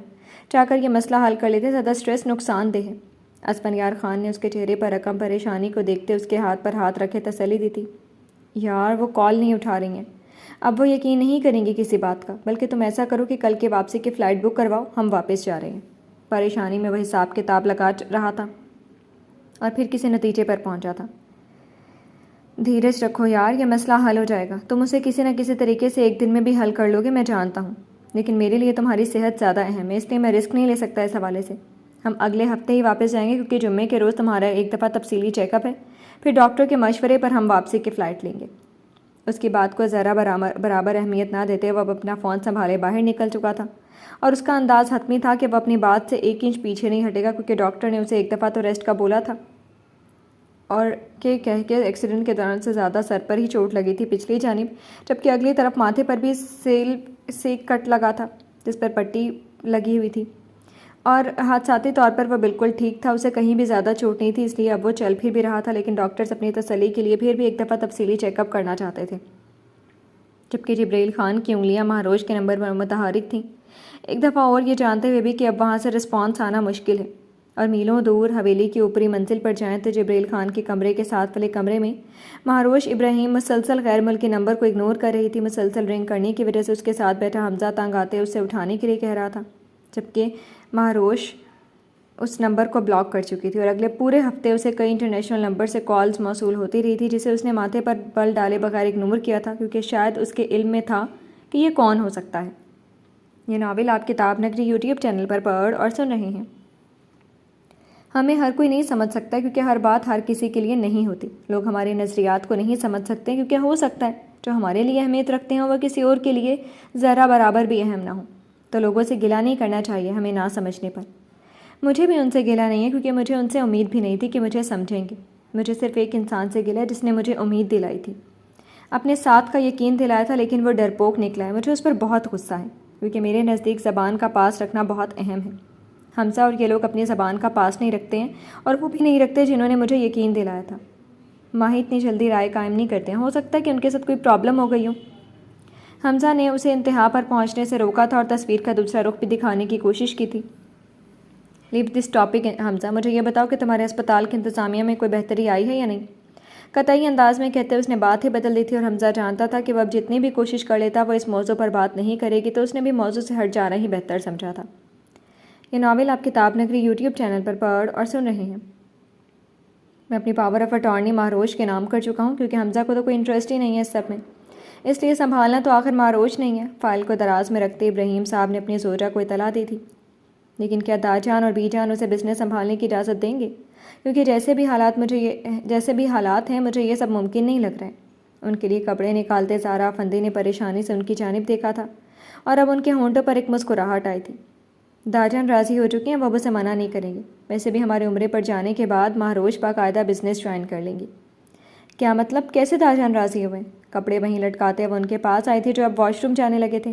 چاہ کر یہ مسئلہ حل کر لیتے، زیادہ سٹریس نقصان دہ ہے۔ اسفندیار خان نے اس کے چہرے پر رقم پریشانی کو دیکھتے اس کے ہاتھ پر ہاتھ رکھے تسلی دی تھی۔ یار وہ کال نہیں اٹھا رہی ہیں، اب وہ یقین نہیں کریں گی کسی بات کا، بلکہ تم ایسا کرو کہ کل کے واپسی کی فلائٹ بک کرواؤ، ہم واپس جا رہے ہیں۔ پریشانی میں وہ حساب کتاب لگا رہا تھا اور پھر کسی نتیجے پر پہنچا تھا۔ دھیرج رکھو یار، یہ مسئلہ حل ہو جائے گا، تم اسے کسی نہ کسی طریقے سے ایک دن میں بھی حل کر لو گے، میں جانتا ہوں، لیکن میرے لیے تمہاری صحت زیادہ اہم ہے، اس لیے میں رسک نہیں لے سکتا اس حوالے سے۔ ہم اگلے ہفتے ہی واپس جائیں گے کیونکہ جمعے کے روز تمہارا ایک دفعہ تفصیلی چیک اپ ہے، پھر ڈاکٹر کے مشورے پر ہم واپسی کی فلائٹ لیں گے۔ اس کی بات کو ذرا برابر اہمیت نہ دیتے وہ اب اپنا فون سنبھالے باہر نکل چکا تھا، اور اس کا انداز حتمی تھا کہ وہ اپنی بات سے 1 انچ پیچھے نہیں ہٹے گا، کیونکہ ڈاکٹر نے اسے ایک دفعہ تو ریسٹ کا بولا تھا، اور کہہ کے ایکسیڈنٹ کے دوران سے زیادہ سر پر ہی چوٹ لگی تھی پچھلی جانب، جبکہ اگلی طرف ماتھے پر بھی سے کٹ لگا تھا جس پر پٹی لگی ہوئی تھی، اور حادثاتی طور پر وہ بالکل ٹھیک تھا، اسے کہیں بھی زیادہ چوٹ نہیں تھی، اس لیے اب وہ چل پھر بھی رہا تھا، لیکن ڈاکٹرز اپنی تسلی کے لیے پھر بھی ایک دفعہ تفصیلی چیک اپ کرنا چاہتے تھے۔ جبکہ جبرائیل خان کی انگلیاں مہروش کے نمبر پر متحرک تھیں، ایک دفعہ اور یہ جانتے ہوئے بھی کہ اب وہاں سے رسپانس آنا مشکل ہے، اور میلوں دور حویلی کی اوپری منزل پر جائیں تو جبرائیل خان کے کمرے کے ساتھ والے کمرے میں مہروش ابراہیم مسلسل غیر ملکی نمبر کو اگنور کر رہی تھی۔ مسلسل رنگ کرنے کی وجہ سے اس کے ساتھ بیٹھا حمزہ تنگ آتے اسے اٹھانے کے لیے کہہ رہا تھا، جبکہ مہروش اس نمبر کو بلاک کر چکی تھی، اور اگلے پورے ہفتے اسے کئی انٹرنیشنل نمبر سے کالز موصول ہوتی رہی تھی، جسے اس نے ماتھے پر بل ڈالے بغیر اگنور کیا تھا، کیونکہ شاید اس کے علم میں تھا کہ یہ کون ہو سکتا ہے۔ یہ ناول آپ کتاب نگری یوٹیوب چینل پر پڑھ اور سن رہے ہیں۔ ہمیں ہر کوئی نہیں سمجھ سکتا کیونکہ ہر بات ہر کسی کے لیے نہیں ہوتی، لوگ ہمارے نظریات کو نہیں سمجھ سکتے کیونکہ ہو سکتا ہے جو ہمارے لیے اہمیت رکھتے ہیں وہ کسی اور کے لیے ذرا برابر بھی اہم نہ ہو، تو لوگوں سے گلہ نہیں کرنا چاہیے ہمیں نہ سمجھنے پر۔ مجھے بھی ان سے گلہ نہیں ہے کیونکہ مجھے ان سے امید بھی نہیں تھی کہ مجھے سمجھیں گے، مجھے صرف ایک انسان سے گلہ ہے جس نے مجھے امید دلائی تھی، اپنے ساتھ کا یقین دلایا تھا، لیکن وہ ڈرپوک نکلا ہے۔ مجھے اس پر بہت غصہ ہے کیونکہ میرے نزدیک زبان کا پاس رکھنا بہت اہم ہے۔ حمزہ اور یہ لوگ اپنی زبان کا پاس نہیں رکھتے ہیں، اور وہ بھی نہیں رکھتے جنہوں نے مجھے یقین دلایا تھا۔ ماہی اتنی جلدی رائے قائم نہیں کرتے ہیں، ہو سکتا ہے کہ ان کے ساتھ کوئی پرابلم ہو گئی ہو۔ حمزہ نے اسے انتہا پر پہنچنے سے روکا تھا اور تصویر کا دوسرا رخ بھی دکھانے کی کوشش کی تھی۔ لیو دس ٹاپک حمزہ، مجھے یہ بتاؤ کہ تمہارے اسپتال کی انتظامیہ میں کوئی بہتری آئی ہے یا نہیں؟ قطعی انداز میں کہتے اس نے بات ہی بدل دی تھی، اور حمزہ جانتا تھا کہ وہ اب جتنی بھی کوشش کر لیتا وہ اس موضوع پر بات نہیں کرے گی، تو اس نے بھی موضوع سے ہٹ جانا ہی بہتر سمجھا تھا۔ یہ ناول آپ کتاب نگری یوٹیوب چینل پر پڑھ اور سن رہے ہیں۔ میں اپنی پاور آف اٹارنی مہروش کے نام کر چکا ہوں کیونکہ حمزہ کو تو کوئی انٹرسٹ ہی نہیں ہے اس سب میں، اس لیے سنبھالنا تو آخر مہروش نہیں ہے۔ فائل کو دراز میں رکھتے ابراہیم صاحب نے اپنی زوجہ کو اطلاع دی تھی، لیکن کیا دا جان اور بی جان اسے بزنس سنبھالنے کی اجازت دیں گے؟ کیونکہ جیسے بھی حالات ہیں مجھے یہ سب ممکن نہیں لگ رہا ہے۔ ان کے لیے کپڑے نکالتے زارا افندی نے پریشانی سے ان کی جانب دیکھا تھا، اور اب ان کے ہونٹوں پر ایک مسکراہٹ آئی تھی۔ داجان راضی ہو چکی ہیں، وہ اسے منع نہیں کریں گے، ویسے بھی ہمارے عمرے پر جانے کے بعد مہروش باقاعدہ بزنس جوائن کر لیں گی۔ کیا مطلب؟ کیسے داجان راضی ہوئے؟ کپڑے وہیں لٹکاتے وہ ان کے پاس آئی تھی جو اب واش روم جانے لگے تھے۔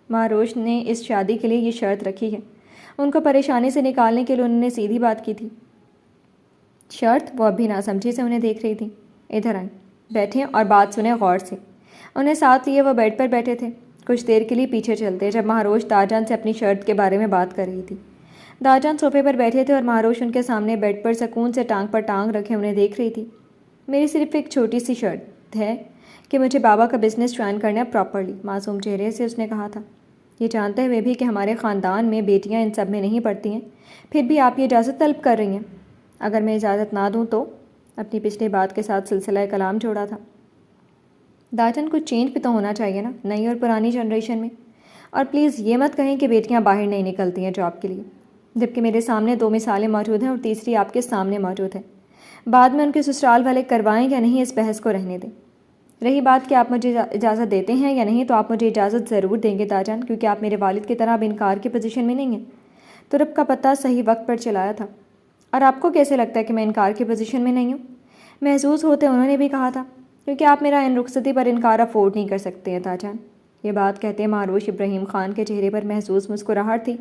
مہروش نے اس شادی کے لیے یہ شرط رکھی ہے، ان کو پریشانی سے نکالنے کے لیے انہوں نے سیدھی بات کی تھی۔ شرط؟ وہ اب بھی ناسمجھی سے انہیں دیکھ رہی تھی۔ ادھر آئیں، بیٹھیں اور بات سنیں غور سے۔ انہیں ساتھ لیے وہ بیڈ پر بیٹھے تھے۔ کچھ دیر کے لیے پیچھے چلتے جب مہروش داجان سے اپنی شرط کے بارے میں بات کر رہی تھی۔ داجان صوفے پر بیٹھے تھے اور مہروش ان کے سامنے بیڈ پر سکون سے ٹانگ پر ٹانگ رکھے انہیں دیکھ رہی تھی۔ میری صرف ایک چھوٹی سی شرط ہے کہ مجھے بابا کا بزنس جوائن کرنا ہے پراپرلی، معصوم چہرے سے اس نے کہا تھا، یہ جانتے ہوئے بھی کہ ہمارے خاندان میں بیٹیاں ان سب میں نہیں پڑتی ہیں، پھر بھی آپ یہ اجازت طلب کر رہی ہیں۔ اگر میں اجازت نہ دوں تو؟ اپنی پچھلی بات کے ساتھ سلسلہ کلام جوڑا تھا۔ داجن کچھ چینج بھی تو ہونا چاہیے نا، نئی اور پرانی جنریشن میں، اور پلیز یہ مت کہیں کہ بیٹیاں باہر نہیں نکلتی ہیں جاب کے لیے، جبکہ میرے سامنے 2 مثالیں موجود ہیں اور تیسری آپ کے سامنے موجود ہے۔ بعد میں ان کے سسرال والے کروائیں یا نہیں اس بحث کو رہنے دیں۔ رہی بات کہ آپ مجھے اجازت دیتے ہیں یا نہیں، تو آپ مجھے اجازت ضرور دیں گے داجان، کیونکہ آپ میرے والد کی طرح اب انکار کی پوزیشن میں نہیں ہیں۔ تو رب کا پتہ صحیح وقت پر چلایا تھا، اور آپ کو کیسے لگتا ہے کہ میں انکار کی پوزیشن میں نہیں ہوں؟ محظوظ ہوتے انہوں نے بھی کہا تھا، کیونکہ آپ میرا ان رخصتی پر انکار افورڈ نہیں کر سکتے ہیں داجان۔ یہ بات کہتے مہروش ابراہیم خان کے چہرے پر محظوظ مسکراہٹ تھی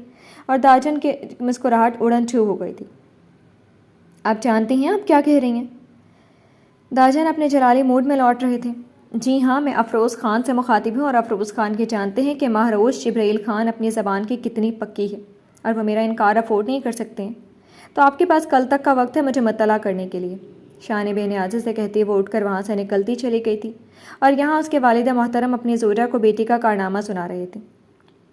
اور داجن کے مسکراہٹ اڑن چھو ہو گئی تھی۔ آپ جانتی ہیں آپ کیا کہہ رہی ہیں؟ داجن اپنے جلالی موڈ میں لوٹ رہے تھے۔ جی ہاں، میں افروز خان سے مخاطب ہوں اور افروز خان کے جانتے ہیں کہ مہروش جبرائیل خان اپنی زبان کی کتنی پکی ہے اور وہ میرا انکار افورڈ نہیں کر سکتے ہیں، تو آپ کے پاس کل تک کا وقت ہے مجھے مطلع کرنے کے لیے۔ شان بے نیازی سے کہتے وہ اٹھ کر وہاں سے نکلتی چلی گئی تھی اور یہاں اس کے والدہ محترم اپنی زوجہ کو بیٹی کا کارنامہ سنا رہے تھے۔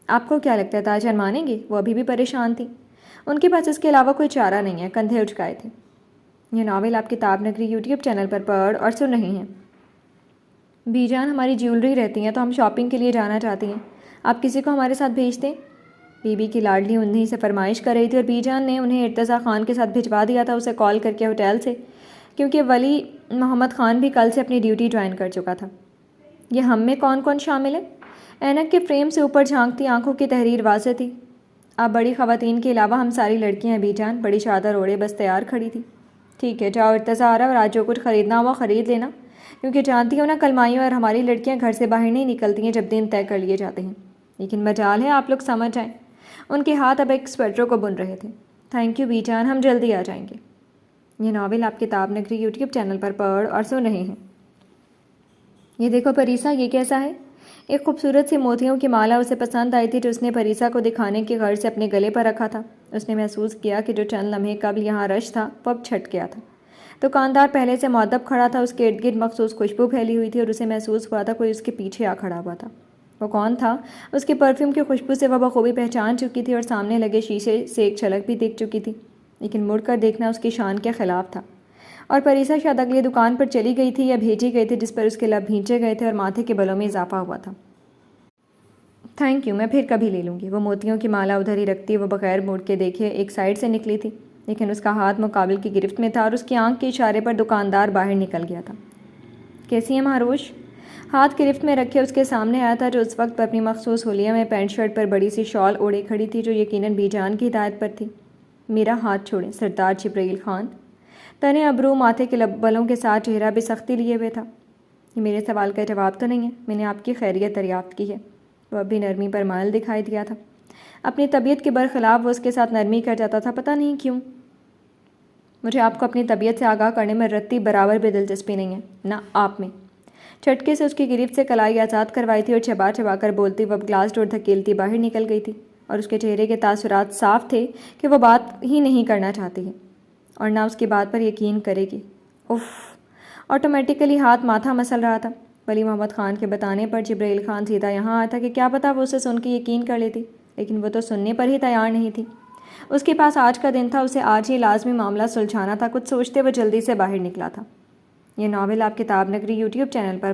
آپ کو کیا لگتا ہے داجن مانیں گے؟ وہ ابھی بھی پریشان تھی۔ ان کے پاس اس کے علاوہ کوئی چارہ نہیں ہے، کندھے اچکائے تھے۔ یہ ناول آپ کتاب نگری یوٹیوب چینل پر پڑھ اور سن رہی ہیں۔ بی جان، ہماری جیولری رہتی ہیں تو ہم شاپنگ کے لیے جانا چاہتی ہیں، آپ کسی کو ہمارے ساتھ بھیج دیں؟ بی بی کی لاڈلی انہیں سے فرمائش کر رہی تھی اور بی جان نے انہیں ارتضیٰ خان کے ساتھ بھجوا دیا تھا اسے کال کر کے ہوٹل سے، کیونکہ ولی محمد خان بھی کل سے اپنی ڈیوٹی جوائن کر چکا تھا۔ یہ ہم میں کون کون شامل ہے؟ اینک کے فریم سے اوپر جھانکتی آنکھوں کی تحریر واضح تھی۔ آپ بڑی خواتین کے علاوہ ہم ساری لڑکیاں ہیں بی جان، بڑی چادر اوڑے بس تیار کھڑی تھی۔ ٹھیک ہے، جاؤ ارتضیٰ آ رہا اور آج جو کچھ خریدنا ہوا خرید لینا، کیونکہ جانتی ہو نا کل مائیوں اور ہماری لڑکیاں گھر سے باہر نہیں نکلتی ہیں جب دن طے کر لیے جاتے ہیں، لیکن مجال ہے آپ لوگ سمجھ جائیں۔ ان کے ہاتھ اب ایک سویٹروں کو بن رہے تھے۔ تھینک یو بی جان، ہم جلدی آ جائیں گے۔ یہ ناول آپ کتاب نگری یوٹیوب چینل پر پڑھ اور سن رہے ہیں۔ یہ دیکھو پریسا، یہ کیسا ہے؟ ایک خوبصورت سی موتیوں کی مالا اسے پسند آئی تھی جو اس نے پریسا کو دکھانے کی غرض سے اپنے گلے پر رکھا تھا۔ اس نے محسوس کیا کہ جو چند لمحے قبل یہاں رش تھا وہ اب چھٹ گیا تھا۔ دکاندار پہلے سے مؤدب کھڑا تھا، اس کے ارد گرد مخصوص خوشبو پھیلی ہوئی تھی اور اسے محسوس ہوا تھا کوئی اس کے پیچھے آ کھڑا ہوا تھا۔ وہ کون تھا؟ اس کے پرفیوم کی خوشبو سے وہ بخوبی پہچان چکی تھی اور سامنے لگے شیشے سے ایک جھلک بھی دیکھ چکی تھی، لیکن مڑ کر دیکھنا اس کی شان کے خلاف تھا۔ اور پریسا شاید اگلی دکان پر چلی گئی تھی یا بھیجی گئی تھی جس پر اس کے لب بھینچے گئے تھے اور ماتھے کے بلوں میں اضافہ ہوا تھا۔ تھینک یو، میں پھر کبھی لے لوں گی۔ وہ موتیوں کی مالا ادھر ہی رکھتی وہ بغیر مڑ کے دیکھے ایک سائڈ سے نکلی تھی، لیکن اس کا ہاتھ مقابل کی گرفت میں تھا اور اس کی آنکھ کے اشارے پر دکاندار باہر نکل گیا تھا۔ کیسی ہے مہروش؟ ہاتھ گرفت میں رکھے اس کے سامنے آیا تھا جو اس وقت پر اپنی مخصوص حلیہ میں پینٹ شرٹ پر بڑی سی شال اوڑے کھڑی تھی جو یقیناً بی جان کی ہدایت پر تھی۔ میرا ہاتھ چھوڑیں سردار جبرائیل خان۔ تنے ابرو، ماتھے کے بلوں کے ساتھ چہرہ بھی سختی لیے ہوئے تھا۔ یہ میرے سوال کا جواب تو نہیں ہے، میں نے آپ کی خیریت دریافت کی ہے۔ وہ اب بھی نرمی پر مائل دکھائی دیا تھا۔ اپنی طبیعت کے برخلاف وہ اس کے ساتھ نرمی کر جاتا تھا، پتہ نہیں کیوں۔ مجھے آپ کو اپنی طبیعت سے آگاہ کرنے میں رتی برابر بھی دلچسپی نہیں ہے، نہ آپ میں۔ چٹکے سے اس کی گرفت سے کلائی آزاد کروائی تھی اور چبا چبا کر بولتی وہ اب گلاس ڈور دھکیلتی باہر نکل گئی تھی اور اس کے چہرے کے تاثرات صاف تھے کہ وہ بات ہی نہیں کرنا چاہتی ہے اور نہ اس کی بات پر یقین کرے گی۔ اف! آٹومیٹکلی ہاتھ ماتھا مسل رہا تھا۔ ولی محمد خان کے بتانے پر جبرائیل خان سیدھا یہاں آیا تھا کہ کیا پتہ وہ اسے سن کے یقین کر لیتی، لیکن وہ تو سننے پر ہی تیار نہیں تھی۔ اس کے پاس آج کا دن تھا، اسے آج ہی لازمی معاملہ سلجھانا تھا۔ کچھ سوچتے وہ جلدی سے باہر نکلا تھا۔ یہ ناول آپ کتاب نگری یوٹیوب چینل پر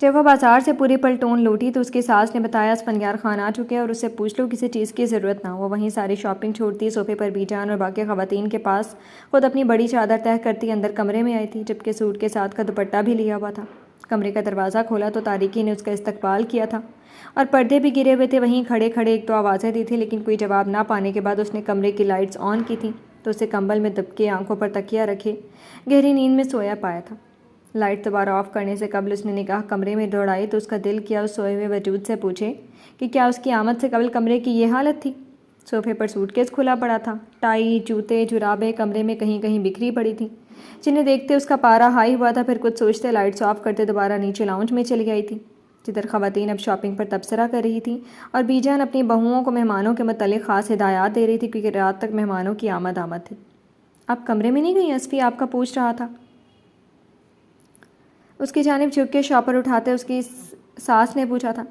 جب وہ بازار سے پوری پلٹون لوٹی تو اس کی ساس نے بتایا اسفندیار خان آ چکے اور اس سے پوچھ لو کسی چیز کی ضرورت نہ ہو۔ وہ وہیں ساری شاپنگ چھوڑتی صوفے پر بی جان اور باقی خواتین کے پاس خود اپنی بڑی چادر تہہ کرتی اندر کمرے میں آئی تھی، جبکہ سوٹ کے ساتھ کا دوپٹہ بھی لیا ہوا تھا۔ کمرے کا دروازہ کھولا تو تاریکی نے اس کا استقبال کیا تھا اور پردے بھی گرے ہوئے تھے۔ وہیں کھڑے کھڑے ایک دو آوازیں دی تھیں، لیکن کوئی جواب نہ پانے کے بعد اس نے کمرے کی لائٹس آن کی تھیں تو اسے کمبل میں دبکے آنکھوں پر تکیہ رکھے گہری نیند میں سویا پایا تھا۔ لائٹ دوبارہ آف کرنے سے قبل اس نے نگاہ کمرے میں دوڑائی تو اس کا دل کیا اس سوئے ہوئے وجود سے پوچھے کہ کیا اس کی آمد سے قبل کمرے کی یہ حالت تھی۔ صوفے پر سوٹ کیس کھلا پڑا تھا، ٹائی، جوتے، جرابیں کمرے میں کہیں کہیں بکھری پڑی تھیں، جنہیں دیکھتے اس کا پارا ہائی ہوا تھا۔ پھر کچھ سوچتے لائٹس آف کرتے دوبارہ نیچے لاؤنج میں چلی گئی تھی، جدھر خواتین اب شاپنگ پر تبصرہ کر رہی تھیں اور بی جان اپنی بہوؤں کو مہمانوں کے متعلق خاص ہدایات دے رہی تھی، کیونکہ رات تک مہمانوں کی آمد تھی۔ آپ کمرے میں نہیں گئی؟ اسفی آپ کا پوچھ رہا تھا۔ اس کی جانب جھک کے شاپر اٹھاتے اس کی ساس نے پوچھا تھا۔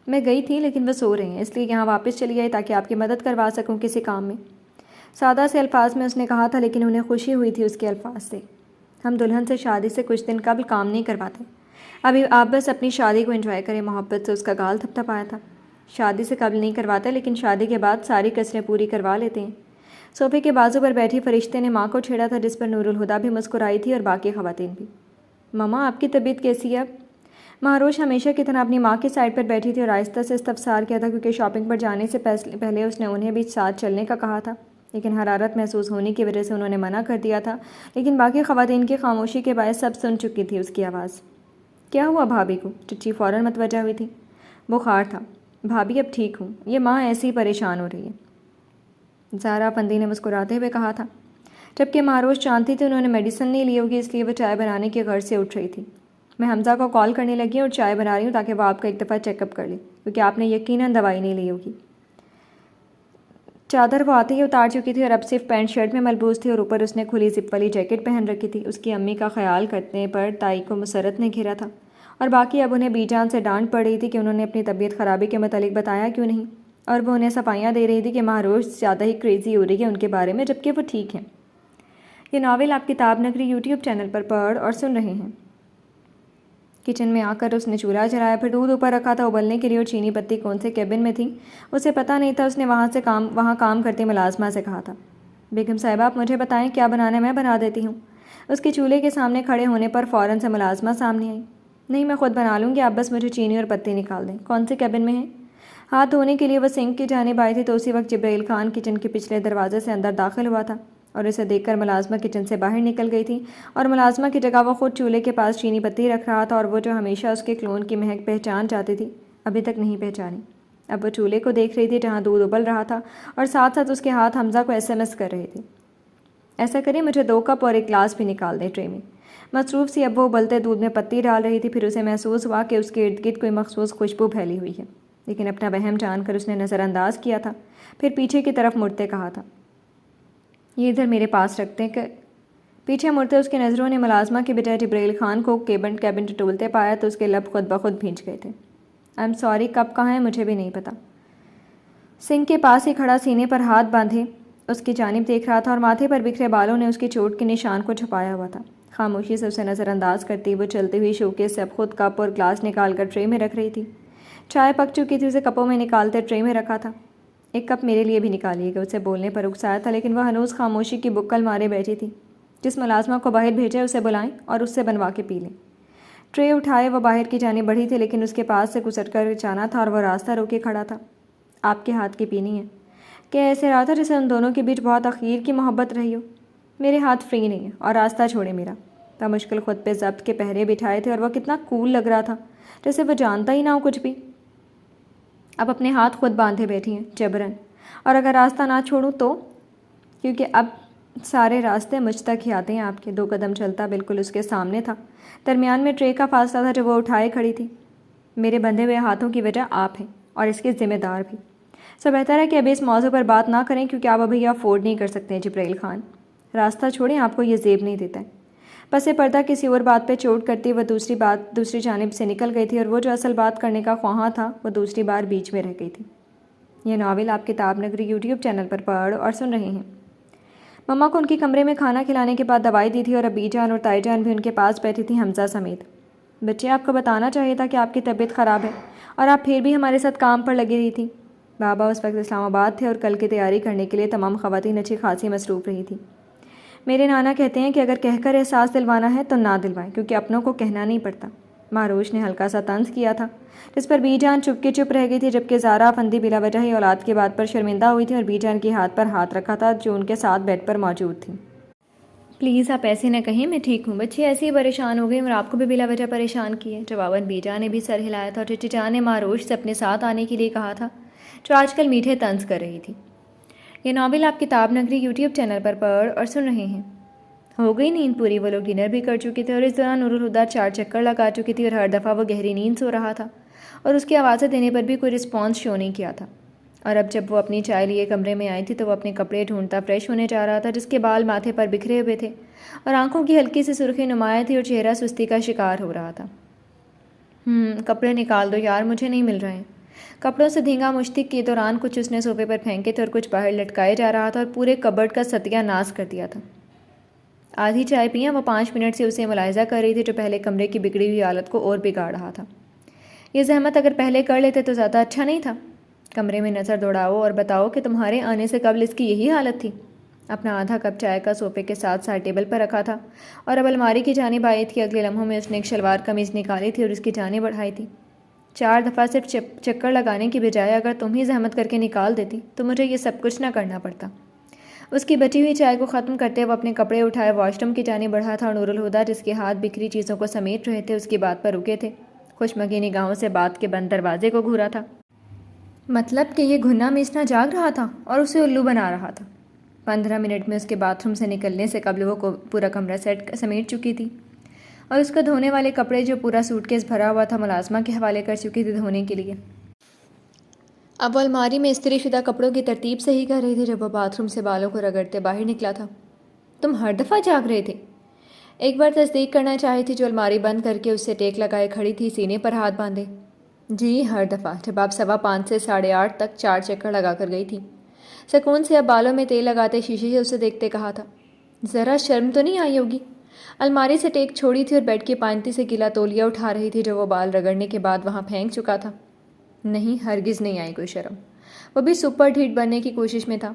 میں گئی تھی لیکن وہ سو رہی ہیں، اس لیے یہاں واپس چلی آئی تاکہ آپ کی مدد کروا سکوں کسی کام میں۔ سادہ سے الفاظ میں اس نے کہا تھا، لیکن انہیں خوشی ہوئی تھی اس کے الفاظ سے۔ ہم دلہن سے شادی سے کچھ دن قبل کام نہیں کرواتے، ابھی آپ بس اپنی شادی کو انجوائے کریں۔ محبت سے اس کا گال تھپ تھپایا تھا۔ شادی سے قبل نہیں کرواتے، لیکن شادی کے بعد ساری کسریں پوری کروا لیتے ہیں۔ صوفے کے بازو پر بیٹھی فرشتے نے ماں کو چھیڑا تھا، جس پر نور الہدا بھی مسکرائی تھی اور باقی خواتین بھی۔ ماما آپ کی طبیعت کیسی ہے اب؟ مہروش ہمیشہ کی طرح اپنی ماں کی سائڈ پر بیٹھی تھی اور آہستہ سے استفسار کیا تھا، کیونکہ شاپنگ پر جانے سے پہلے اس نے انہیں بھی ساتھ چلنے کا کہا تھا، لیکن حرارت محسوس ہونے کی وجہ سے انہوں نے منع کر دیا تھا، لیکن باقی خواتین کی خاموشی کے باعث سب سن چکی تھی اس کی آواز۔ کیا ہوا بھابھی کو؟ چچی فوراً متوجہ ہوئی تھی۔ بخار تھا بھابھی، اب ٹھیک ہوں، یہ ماں ایسی پریشان ہو رہی ہے، زہرا افندی نے مسکراتے ہوئے کہا تھا، جبکہ مہروز جانتی تھی انہوں نے میڈیسن نہیں لی ہوگی، اس لیے وہ چائے بنانے کے غرض سے اٹھ رہی تھی۔ میں حمزہ کو کال کرنے لگی اور چائے بنا رہی ہوں تاکہ وہ آپ کا ایک دفعہ چیک اپ کر لے، کیونکہ آپ نے یقیناً دوائی نہیں لی ہوگی۔ چادر وہ آتے ہی اتار چکی تھی اور اب صرف پینٹ شرٹ میں ملبوس تھی اور اوپر اس نے کھلی زپ والی جیکٹ پہن رکھی تھی۔ اس کی امی کا خیال کرنے پر تائی کو مسرت نے گھیرا تھا، اور باقی اب انہیں بی جان سے ڈانٹ پڑ رہی تھی کہ انہوں نے اپنی طبیعت خرابی کے متعلق بتایا کیوں نہیں، اور وہ انہیں صفائیاں دے رہی تھی کہ مہروز زیادہ ہی کریزی ہو رہی ہے ان کے بارے میں، جبکہ وہ ٹھیک ہیں۔ یہ ناول آپ کتاب نگری یوٹیوب چینل پر پڑھ اور سن رہے ہیں۔ کچن میں آ کر اس نے چولہا جلایا، پھر دودھ اوپر رکھا تھا ابلنے کے لیے، اور چینی پتی کون سے کیبن میں تھی اسے پتہ نہیں تھا۔ اس نے وہاں کام کرتی ملازمہ سے کہا تھا، بیگم صاحبہ آپ مجھے بتائیں کیا بنانا ہے، میں بنا دیتی ہوں۔ اس کے چولہے کے سامنے کھڑے ہونے پر فوراً سے ملازمہ سامنے آئی۔ نہیں میں خود بنا لوں گی، آپ بس مجھے چینی اور پتی نکال دیں۔ کون سے کیبن میں ہے؟ ہاتھ دھونے کے لیے وہ سنک کی جانب آئی تھی تو اسی وقت جبرائیل خان کچن کے پچھلے دروازے سے اندر داخل ہوا تھا، اور اسے دیکھ کر ملازمہ کچن سے باہر نکل گئی تھی، اور ملازمہ کی جگہ وہ خود چولہے کے پاس چینی پتی رکھ رہا تھا، اور وہ جو ہمیشہ اس کے کلون کی مہک پہچان جاتی تھی ابھی تک نہیں پہچانی۔ اب وہ چولہے کو دیکھ رہی تھی جہاں دودھ ابل رہا تھا، اور ساتھ ساتھ اس کے ہاتھ حمزہ کو SMS کر رہے تھے، ایسا کریں مجھے 2 کپ اور 1 گلاس بھی نکال دیں ٹرے میں۔ مصروف سی اب وہ ابلتے دودھ میں پتی ڈال رہی تھی، پھر اسے محسوس ہوا کہ اس کے ارد گرد کوئی مخصوص خوشبو پھیلی ہوئی ہے، لیکن اپنا وہم جان کر اس نے نظر انداز کیا تھا، پھر پیچھے کی طرف مڑتے کہا تھا، یہ ادھر میرے پاس رکھتے ہیں کہ پیچھے مڑتے اس کی نظروں نے ملازمہ کے بجائے جبرائیل خان کو کیبن ٹٹولتے پایا تو اس کے لب خود بخود بھیج گئے تھے۔ آئی ایم سوری، کب کہاں ہے مجھے بھی نہیں پتا۔ سنک کے پاس ہی کھڑا سینے پر ہاتھ باندھے اس کی جانب دیکھ رہا تھا، اور ماتھے پر بکھرے بالوں نے اس کی چوٹ کے نشان کو چھپایا ہوا تھا۔ خاموشی سے اسے نظر انداز کرتی وہ چلتی ہوئی شوکیس سے اب خود کپ اور گلاس نکال کر ٹرے میں رکھ رہی تھی۔ چائے پک چکی تھی، اسے کپوں میں نکالتے ٹرے میں رکھا تھا۔ 1 کپ میرے لیے بھی نکالیے گا، اسے بولنے پر اکسایا تھا، لیکن وہ ہنوز خاموشی کی بکل مارے بیٹھی تھی۔ جس ملازمہ کو باہر بھیجے اسے بلائیں اور اس سے بنوا کے پی لیں۔ ٹرے اٹھائے وہ باہر کی جانب بڑھی تھی، لیکن اس کے پاس سے گزر کر جانا تھا اور وہ راستہ روکے کھڑا تھا۔ آپ کے ہاتھ کی پینی ہے؟ کیا ایسے رہا تھا جیسے ان دونوں کے بیچ بہت اخیر کی محبت رہی ہو؟ میرے ہاتھ فری نہیں ہے، اور راستہ چھوڑے میرا۔ بمشکل خود پہ ضبط کے پہرے بٹھائے تھے، اور وہ کتنا کول لگ رہا تھا، جیسے وہ جانتا ہی نہ ہو کچھ بھی۔ اب اپنے ہاتھ خود باندھے بیٹھی ہیں جبرن، اور اگر راستہ نہ چھوڑوں تو؟ کیونکہ اب سارے راستے مجھ تک ہی آتے ہیں آپ کے۔ 2 قدم چلتا بالکل اس کے سامنے تھا، درمیان میں ٹرے کا فاصلہ تھا جو وہ اٹھائے کھڑی تھی۔ میرے بندھے ہوئے ہاتھوں کی وجہ آپ ہیں، اور اس کے ذمہ دار بھی۔ سو بہتر ہے کہ ابھی اس موضوع پر بات نہ کریں، کیونکہ آپ ابھی افورڈ نہیں کر سکتے ہیں جبرائیل خان۔ راستہ چھوڑیں، آپ کو یہ زیب نہیں دیتا ہے۔ پس پردہ کسی اور بات پہ چوٹ کرتی وہ دوسری جانب سے نکل گئی تھی، اور وہ جو اصل بات کرنے کا خواہاں تھا وہ دوسری بار بیچ میں رہ گئی تھی۔ یہ ناول آپ کتاب نگری یوٹیوب چینل پر پڑھ اور سن رہے ہیں۔ مما کو ان کے کمرے میں کھانا کھلانے کے بعد دوائی دی تھی، اور ابی جان اور تائی جان بھی ان کے پاس بیٹھی تھی حمزہ سمیت۔ بچے آپ کو بتانا چاہیے تھا کہ آپ کی طبیعت خراب ہے، اور آپ پھر بھی ہمارے ساتھ کام پر لگی رہی تھی۔ بابا اس وقت اسلام آباد تھے اور کل کی تیاری کرنے کے لیے تمام خواتین اچھی خاصی مصروف رہی تھی۔ میرے نانا کہتے ہیں کہ اگر کہہ کر احساس دلوانا ہے تو نہ دلوائیں، کیونکہ اپنوں کو کہنا نہیں پڑتا۔ مہروش نے ہلکا سا طنز کیا تھا، جس پر بی جان چپ کے چپ رہ گئی تھی، جبکہ زہرا افندی بلا وجہ ہی اولاد کی بات پر شرمندہ ہوئی تھی اور بی جان کے ہاتھ پر ہاتھ رکھا تھا جو ان کے ساتھ بیڈ پر موجود تھی۔ پلیز آپ ایسے نہ کہیں، میں ٹھیک ہوں۔ بچے ایسے ہی پریشان ہو گئی اور آپ کو بھی بلا وجہ پریشان کیے۔ جواباً بی جان نے بھی سر ہلایا تھا، اور چچی جان نے مہروش سے اپنے ساتھ آنے کے لیے کہا تھا، جو آج کل میٹھے طنز کر رہی تھی۔ یہ ناول آپ کتاب نگری یوٹیوب چینل پر پڑھ اور سن رہے ہیں۔ ہو گئی نیند پوری؟ وہ لوگ ڈنر بھی کر چکے تھے، اور اس دوران نور الہدیٰ 4 چکر لگا چکی تھی، اور ہر دفعہ وہ گہری نیند سو رہا تھا، اور اس کی آوازیں دینے پر بھی کوئی رسپانس شو نہیں کیا تھا۔ اور اب جب وہ اپنی چائے لیے کمرے میں آئی تھی تو وہ اپنے کپڑے ڈھونڈتا فریش ہونے جا رہا تھا، جس کے بال ماتھے پر بکھرے ہوئے تھے، اور آنکھوں کی ہلکی سی سرخی نمایاں تھی، اور چہرہ سستی کا شکار ہو رہا تھا۔ کپڑے نکال دو یار، مجھے نہیں مل رہے ہیں۔ کپڑوں سے دھینگا مشتق کے دوران کچھ اس نے صوفے پر پھینکے تھے اور کچھ باہر لٹکائے جا رہا تھا، اور پورے کبرڈ کا ستیہ ناش کر دیا تھا۔ آدھی چائے پیا وہ 5 منٹ سے اسے ملاحظہ کر رہی تھی، جو پہلے کمرے کی بگڑی ہوئی حالت کو اور بگاڑ رہا تھا۔ یہ زحمت اگر پہلے کر لیتے تو زیادہ اچھا نہیں تھا؟ کمرے میں نظر دوڑاؤ اور بتاؤ کہ تمہارے آنے سے قبل اس کی یہی حالت تھی۔ اپنا آدھا کپ چائے کا صوفے کے ساتھ سائڈ ٹیبل پر رکھا تھا، اور اب الماری کی جانب آئی تھی۔ اگلے لمحوں میں اس نے ایک شلوار قمیض نکالی تھی اور اس کی جانب بڑھائی تھی۔ 4 دفعہ صرف چکر لگانے کی بجائے اگر تم ہی زحمت کر کے نکال دیتی تو مجھے یہ سب کچھ نہ کرنا پڑتا۔ اس کی بچی ہوئی چائے کو ختم کرتے وہ اپنے کپڑے اٹھائے واش روم کی جانب بڑھا تھا اور نور الہدیٰ جس کے ہاتھ بکھری چیزوں کو سمیٹ رہے تھے اس کی بات پر رکے تھے۔ خوشمگی نگاہوں سے بات کے بند دروازے کو گھورا تھا۔ مطلب کہ یہ گھنا میسنا جاگ رہا تھا اور اسے الو بنا رہا تھا۔ 15 منٹ میں اس کے باتھ روم سے نکلنے سے قبل وہ پورا کمرہ سمیٹ چکی تھی اور اس کا دھونے والے کپڑے جو پورا سوٹ کیس بھرا ہوا تھا ملازمہ کے حوالے کر چکی تھی دھونے کے لیے۔ اب وہ الماری میں استری شدہ کپڑوں کی ترتیب سے ہی کر رہی تھی جب وہ باتھ روم سے بالوں کو رگڑتے باہر نکلا تھا۔ تم ہر دفعہ جاگ رہے تھے؟ ایک بار تصدیق کرنا چاہی تھی جو الماری بند کر کے اس سے ٹیک لگائے کھڑی تھی، سینے پر ہاتھ باندھے۔ جی ہر دفعہ، جب آپ 5:15 سے 8:30 تک 4 چکر لگا کر گئی تھی۔ سکون سے اب بالوں میں تیل لگاتے شیشے سے اسے دیکھتے کہا تھا۔ ذرا شرم تو نہیں آئی ہوگی؟ الماری سے ٹیک چھوڑی تھی اور بیڈ کی پائنتی سے گیلا تولیہ اٹھا رہی تھی جو وہ بال رگڑنے کے بعد وہاں پھینک چکا تھا۔ نہیں، ہرگز نہیں آئی کوئی شرم۔ وہ بھی سپر ڈھیٹ بننے کی کوشش میں تھا۔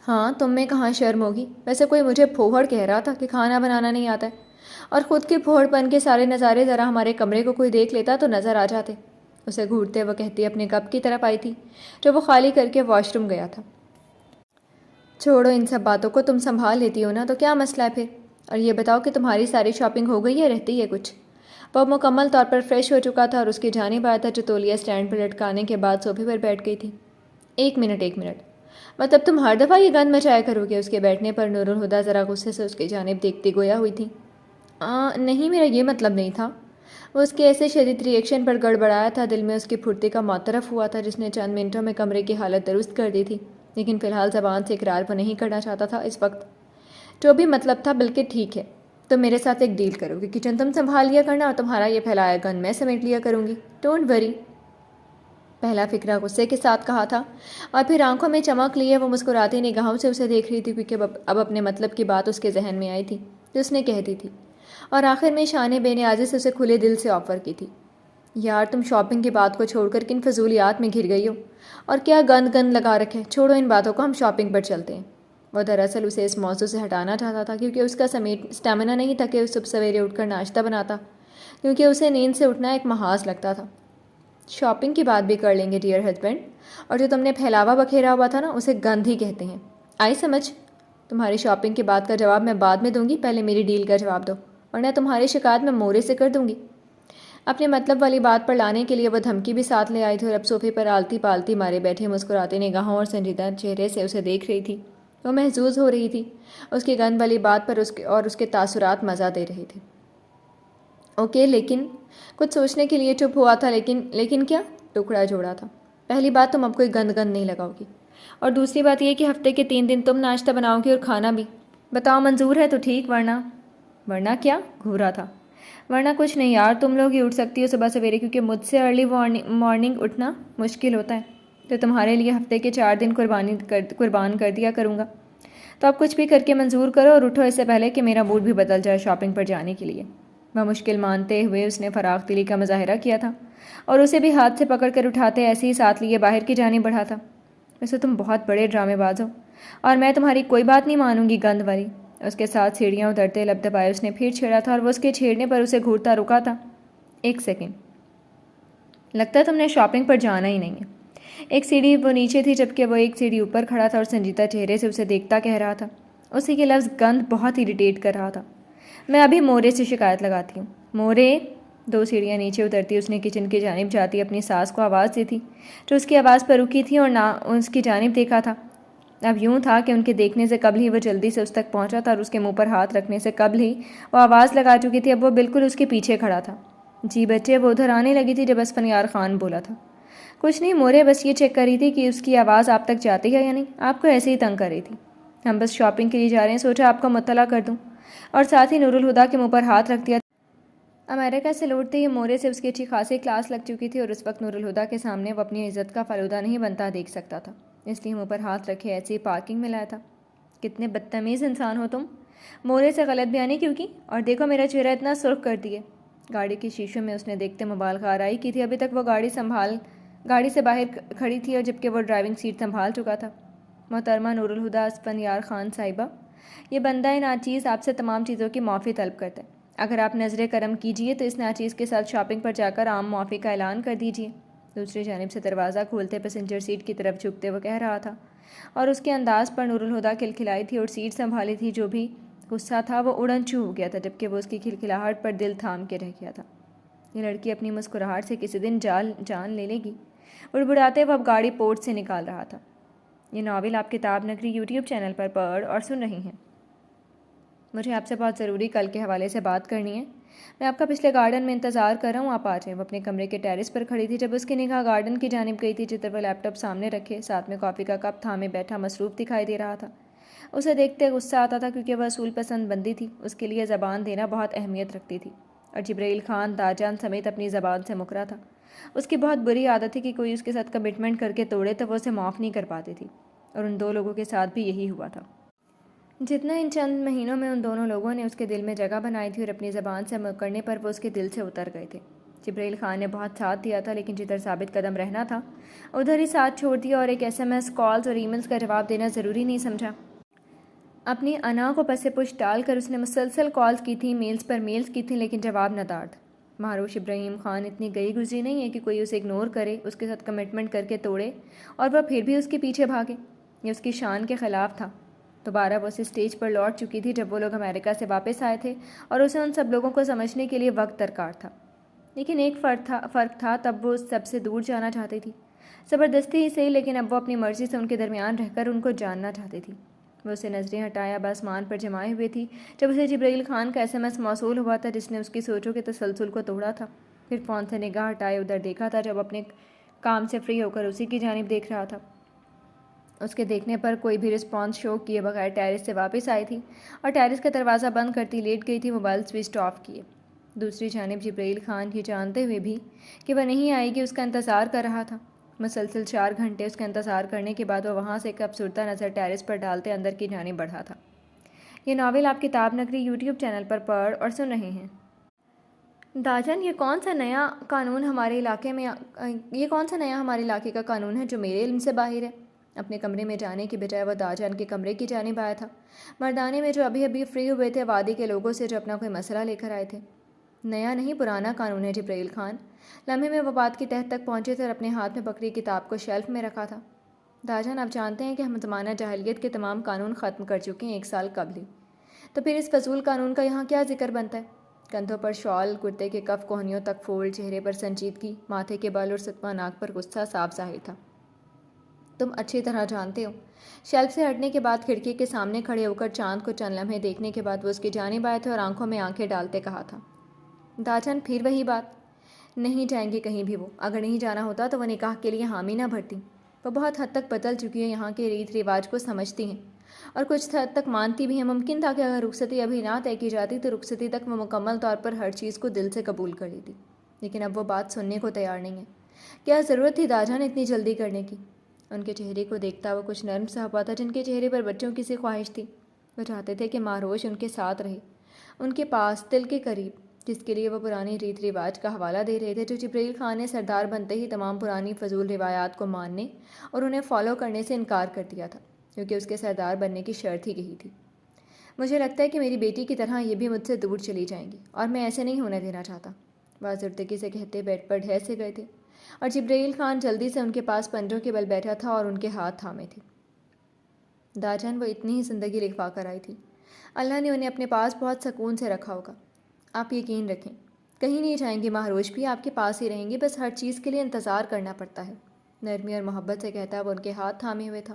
ہاں، تم میں کہاں شرم ہوگی؟ ویسے کوئی مجھے پھوہڑ کہہ رہا تھا کہ کھانا بنانا نہیں آتا ہے، اور خود کے پھوہڑ پن کے سارے نظارے ذرا ہمارے کمرے کو کوئی دیکھ لیتا تو نظر آ جاتے۔ اسے گھورتے وہ کہتی اپنے کپ کی طرف آئی تھی جو وہ خالی کر کے واش روم گیا تھا۔ چھوڑو ان سب باتوں کو، تم سنبھال لیتی ہو نا، تو کیا مسئلہ ہے پھر؟ اور یہ بتاؤ کہ تمہاری ساری شاپنگ ہو گئی ہے، رہتی ہے کچھ؟ وہ مکمل طور پر فریش ہو چکا تھا اور اس کی جانب آیا تھا جو تولیہ سٹینڈ پر لٹکانے کے بعد صوفے پر بیٹھ گئی تھی۔ ایک منٹ مطلب تم ہر دفعہ یہ گند مچایا کرو گے؟ اس کے بیٹھنے پر نور الہدیٰ ذرا غصے سے اس کی جانب دیکھتی گویا ہوئی تھی۔ نہیں، میرا یہ مطلب نہیں تھا۔ وہ اس کے ایسے شدید ری ایکشن پر گڑبڑایا تھا، دل میں اس کی پھرتی کا معترف ہوا تھا جس نے چند منٹوں میں کمرے کی حالت درست کر دی تھی، لیکن فی الحال زبان سے اقرار وہ نہیں کرنا چاہتا تھا اس وقت۔ جو بھی مطلب تھا، بلکہ ٹھیک ہے، تم میرے ساتھ ایک ڈیل کرو گی، کچن تم سنبھال لیا کرنا اور تمہارا یہ پھیلایا گند میں سمیٹ لیا کروں گی، ڈونٹ وری۔ پہلا فقرہ غصے کے ساتھ کہا تھا اور پھر آنکھوں میں چمک لیے وہ مسکراتی نگاہوں سے اسے دیکھ رہی تھی کیونکہ اب اپنے مطلب کی بات اس کے ذہن میں آئی تھی جو اس نے کہہ دی تھی، اور آخر میں شان بے نیازی سے اسے کھلے دل سے آفر کی تھی۔ یار، تم شاپنگ کی بات کو چھوڑ کر کن فضولیات میں گھر گئی ہو، اور کیا گند لگا رکھے؟ چھوڑو ان باتوں کو، ہم شاپنگ پر چلتے ہیں۔ وہ دراصل اسے اس موضوع سے ہٹانا چاہتا تھا کیونکہ اس کا اسٹیمنا نہیں تھا کہ اس صبح سویرے اٹھ کر ناشتہ بناتا، کیونکہ اسے نیند سے اٹھنا ایک محاذ لگتا تھا۔ شاپنگ کی بات بھی کر لیں گے ڈیئر ہسبینڈ، اور جو تم نے پھیلاوا بکھیرا ہوا تھا نا، اسے گند ہی کہتے ہیں۔ آئی سمجھ؟ تمہاری شاپنگ کی بات کا جواب میں بعد میں دوں گی، پہلے میری ڈیل کا جواب دو، ورنہ تمہاری شکایت میں مورے سے کر دوں گی۔ اپنے مطلب والی بات پر لانے کے لیے وہ دھمکی بھی ساتھ لے آئی تھی اور اب صوفے پر آلتی پالتی مارے بیٹھے مسکراتے نگاہوں اور سنجیدہ چہرے سے اسے دیکھ رہی تھی۔ وہ محظوظ ہو رہی تھی، اس کی گند والی بات پر اس کے تاثرات مزہ دے رہے تھے۔ اوکے، لیکن کچھ سوچنے کے لیے چپ ہوا تھا۔ لیکن کیا؟ ٹکڑا جوڑا تھا۔ پہلی بات، تم اب کوئی گند نہیں لگاؤ گی، اور دوسری بات یہ کہ ہفتے کے 3 دن تم ناشتہ بناؤ گی اور کھانا بھی۔ بتاؤ منظور ہے تو ٹھیک، ورنہ کیا؟ گھورا تھا۔ ورنہ کچھ نہیں یار، تم لوگ ہی اٹھ سکتی ہو صبح سویرے، کیونکہ مجھ سے ارلی مارننگ اٹھنا مشکل ہوتا ہے، تو تمہارے لیے ہفتے کے 4 دن قربان کر دیا کروں گا۔ تو اب کچھ بھی کر کے منظور کرو اور اٹھو اس سے پہلے کہ میرا موڈ بھی بدل جائے شاپنگ پر جانے کے لیے۔ وہ مشکل مانتے ہوئے اس نے فراغ دلی کا مظاہرہ کیا تھا اور اسے بھی ہاتھ سے پکڑ کر اٹھاتے ایسے ہی ساتھ لیے باہر کی جانب بڑھا تھا۔ ویسے تم بہت بڑے ڈرامے باز ہو، اور میں تمہاری کوئی بات نہیں مانوں گی گند والی۔ اس کے ساتھ سیڑھیاں اترتے لب دبائے اس نے پھر چھیڑا تھا اور وہ اس کے چھیڑنے پر اسے گھورتا رکا تھا۔ ایک سیکنڈ، لگتا ہے تم نے شاپنگ پر جانا ہی نہیں ہے۔ ایک سیڑھی وہ نیچے تھی جبکہ وہ ایک سیڑھی اوپر کھڑا تھا اور سنجیدہ چہرے سے اسے دیکھتا کہہ رہا تھا۔ اسی کے لفظ گند بہت اریٹیٹ کر رہا تھا۔ میں ابھی مورے سے شکایت لگاتی ہوں۔ مورے؟ 2 سیڑھیاں نیچے اترتی اس نے کچن کی جانب جاتی اپنی ساس کو آواز دی تھی جو اس کی آواز پر رکی تھی اور نہ اس کی جانب دیکھا تھا۔ اب یوں تھا کہ ان کے دیکھنے سے قبل ہی وہ جلدی سے اس تک پہنچا تھا اور اس کے منہ پر ہاتھ رکھنے سے قبل ہی وہ آواز لگا چکی تھی۔ اب وہ بالکل اس کے پیچھے کھڑا تھا۔ جی بچے، وہ ادھر آنے لگی تھی جب اسفندیار خان بولا تھا۔ کچھ نہیں مورے، بس یہ چیک کر رہی تھی کہ اس کی آواز آپ تک جاتی ہے یا نہیں، آپ کو ایسے ہی تنگ کر رہی تھی۔ ہم بس شاپنگ کے لیے جا رہے ہیں، سوچا آپ کو مطلع کر دوں، اور ساتھ ہی نور الہدیٰ کے منہ پر ہاتھ رکھ دیا۔ امریکہ سے لوٹتے ہی مورے سے اس کی اچھی خاصی کلاس لگ چکی تھی اور اس وقت نور الہدیٰ کے سامنے وہ اپنی عزت کا فلودہ نہیں بنتا دیکھ سکتا تھا، اس لیے منہ پر ہاتھ رکھے ایسے ہی پارکنگ میں لایا تھا۔ کتنے بدتمیز انسان ہو تم! مورے سے غلط بیانی کیوں کی؟ اور دیکھو میرا چہرہ اتنا سرخ کر دیے۔ گاڑی کی شیشوں میں اس نے دیکھتے مبالغہ آرائی کی تھی۔ ابھی تک وہ گاڑی سے باہر کھڑی تھی اور جبکہ وہ ڈرائیونگ سیٹ سنبھال چکا تھا۔ محترمہ نور الہدیٰ اسفندیار خان صاحبہ، یہ بندہ ناچیز آپ سے تمام چیزوں کی معافی طلب کرتا ہے۔ اگر آپ نظر کرم کیجیے تو اس ناچیز کے ساتھ شاپنگ پر جا کر عام معافی کا اعلان کر دیجیے۔ دوسری جانب سے دروازہ کھولتے پیسنجر سیٹ کی طرف جھکتے وہ کہہ رہا تھا۔ اور اس کے انداز پر نور الہدیٰ کھلکھلائی تھی اور سیٹ سنبھالی تھی. جو بھی غصہ تھا وہ اڑن چھو ہو گیا تھا، جبکہ وہ اس کی کھلکھلاہٹ پر دل تھام کے رہ گیا تھا. یہ لڑکی اپنی مسکراہٹ سے کسی دن جان لے لے گی. بڑبڑاتے وہ اب گاڑی پورٹ سے نکال رہا تھا. یہ ناول آپ کتاب نگری یوٹیوب چینل پر پڑھ اور سن رہی ہیں. مجھے آپ سے بہت ضروری کل کے حوالے سے بات کرنی ہے. میں آپ کا پچھلے گارڈن میں انتظار کر رہا ہوں، آپ آ جائیں. وہ اپنے کمرے کے ٹیرس پر کھڑی تھی جب اس کی نگاہ گارڈن کی جانب گئی تھی، جدھر وہ لیپ ٹاپ سامنے رکھے ساتھ میں کافی کا کپ تھامے بیٹھا مصروف دکھائی دے رہا تھا. اسے دیکھتے غصہ آتا تھا کیونکہ وہ اصول پسند بندی تھی. اس کے لیے زبان دینا بہت اہمیت رکھتی تھی، اور جبرائیل خان داجان سمیت اپنی زبان سے مکرا تھا. اس کی بہت بری عادت تھی کہ کوئی اس کے ساتھ کمٹمنٹ کر کے توڑے تو وہ اسے معاف نہیں کر پاتی تھی، اور ان دو لوگوں کے ساتھ بھی یہی ہوا تھا. جتنا ان چند مہینوں میں ان دونوں لوگوں نے اس کے دل میں جگہ بنائی تھی اور اپنی زبان سے مکرنے پر وہ اس کے دل سے اتر گئے تھے. جبرائیل خان نے بہت ساتھ دیا تھا، لیکن جدھر ثابت قدم رہنا تھا ادھر ہی ساتھ چھوڑ دیا، اور ایک SMS کالز اور ای میلز کا جواب دینا ضروری نہیں سمجھا. اپنی انا کو پس پش ڈال کر اس نے مسلسل کالز کی تھیں، میلز پر میلز کی تھیں، لیکن جواب ندار تھا. مہروش ابراہیم خان اتنی گئی گزری نہیں ہے کہ کوئی اسے اگنور کرے، اس کے ساتھ کمٹمنٹ کر کے توڑے اور وہ پھر بھی اس کے پیچھے بھاگے. یہ اس کی شان کے خلاف تھا. دوبارہ وہ اسے اسٹیج پر لوٹ چکی تھی جب وہ لوگ امریکہ سے واپس آئے تھے، اور اسے ان سب لوگوں کو سمجھنے کے لیے وقت درکار تھا. لیکن ایک فرق تھا، تب وہ اس سب سے دور جانا چاہتی تھی. زبردستی ہی صحیح، لیکن اب وہ اپنی مرضی سے ان کے درمیان رہ کر ان کو جاننا چاہتی تھی. وہ اسے نظریں ہٹایا آسمان پر جمائے ہوئے تھی جب اسے جبرائیل خان کا SMS موصول ہوا تھا، جس نے اس کی سوچوں کے تسلسل کو توڑا تھا. پھر فون سے نگاہ ہٹائے ادھر دیکھا تھا جب اپنے کام سے فری ہو کر اسی کی جانب دیکھ رہا تھا. اس کے دیکھنے پر کوئی بھی رسپانس شو کیے بغیر ٹیرس سے واپس آئی تھی اور ٹیرس کا دروازہ بند کرتی لیٹ گئی تھی، موبائل سوئچ آف کیے. دوسری جانب جبرائیل خان یہ جانتے ہوئے بھی کہ وہ نہیں آئے گی اس کا انتظار کر رہا تھا. مسلسل 4 گھنٹے اس کا انتظار کرنے کے بعد وہ وہاں سے ایک افسردہ نظر ٹیرس پر ڈالتے اندر کی جانب بڑھا تھا. یہ ناول آپ کتاب نگری یوٹیوب چینل پر پڑھ اور سن رہے ہیں. داجن، یہ کون سا نیا ہمارے علاقے کا قانون ہے جو میرے علم سے باہر ہے؟ اپنے کمرے میں جانے کی بجائے وہ داجان کے کمرے کی جانب آیا تھا. مردانے میں جو ابھی ابھی فری ہوئے تھے وادی کے لوگوں سے جو اپنا کوئی مسئلہ لے کر آئے تھے. نیا نہیں، پرانا قانون ہے جبرائیل خان. لمحے میں وہ بات کی تہہ تک پہنچے تھے اور اپنے ہاتھ میں پکڑی کتاب کو شیلف میں رکھا تھا. داجان، آپ جانتے ہیں کہ ہم زمانہ جاہلیت کے تمام قانون ختم کر چکے ہیں 1 سال قبل ہی. تو پھر اس فضول قانون کا یہاں کیا ذکر بنتا ہے؟ کندھوں پر شال، کرتے کے کف کوہنیوں تک فولڈ، چہرے پر سنجیدگی، ماتھے کے بال اور ستوہ ناک پر غصہ صاف ظاہر تھا. تم اچھی طرح جانتے ہو. شیلف سے ہٹنے کے بعد کھڑکی کے سامنے کھڑے ہو کر چاند کو چند لمحے دیکھنے کے بعد وہ اس کی جانب آئے تھے اور آنکھوں میں آنکھیں ڈالتے کہا تھا. داجان، پھر وہی بات؟ نہیں جائیں گے کہیں بھی وہ. اگر نہیں جانا ہوتا تو وہ نکاح کے لیے حامی نہ بھرتی. وہ بہت حد تک بدل چکی ہے، یہاں کے ریت رواج کو سمجھتی ہیں اور کچھ حد تک مانتی بھی ہیں. ممکن تھا کہ اگر رخصتی ابھی نہ طے کی جاتی تو رخصتی تک وہ مکمل طور پر ہر چیز کو دل سے قبول کر لیتی، لیکن اب وہ بات سننے کو تیار نہیں ہے. کیا ضرورت تھی داجان اتنی جلدی کرنے کی؟ ان کے چہرے کو دیکھتا وہ کچھ نرم سا ہوا تھا، جن کے چہرے پر بچوں کی سی خواہش تھی. وہ چاہتے تھے کہ مہروش ان کے ساتھ رہے، ان کے پاس، دل کے قریب، جس کے لیے وہ پرانی ریت رواج کا حوالہ دے رہے تھے جو جبرائیل خان نے سردار بنتے ہی تمام پرانی فضول روایات کو ماننے اور انہیں فالو کرنے سے انکار کر دیا تھا، کیونکہ اس کے سردار بننے کی شرط ہی یہی تھی. مجھے لگتا ہے کہ میری بیٹی کی طرح یہ بھی مجھ سے دور چلی جائیں گی، اور میں ایسے نہیں ہونے دینا چاہتا. وہ آزردگی سے کہتے بیڈ پر ڈھہ سے گئے تھے اور جبرائیل خان جلدی سے ان کے پاس پنجوں کے بل بیٹھا تھا اور ان کے ہاتھ تھامے تھے. داجان، وہ اتنی ہی زندگی لکھوا کر آئی تھی. اللہ نے انہیں اپنے پاس بہت سکون سے رکھا ہوگا. آپ یقین رکھیں، کہیں نہیں جائیں گے. مہروش بھی آپ کے پاس ہی رہیں گے، بس ہر چیز کے لیے انتظار کرنا پڑتا ہے. نرمی اور محبت سے کہتا وہ ان کے ہاتھ تھامے ہوئے تھا.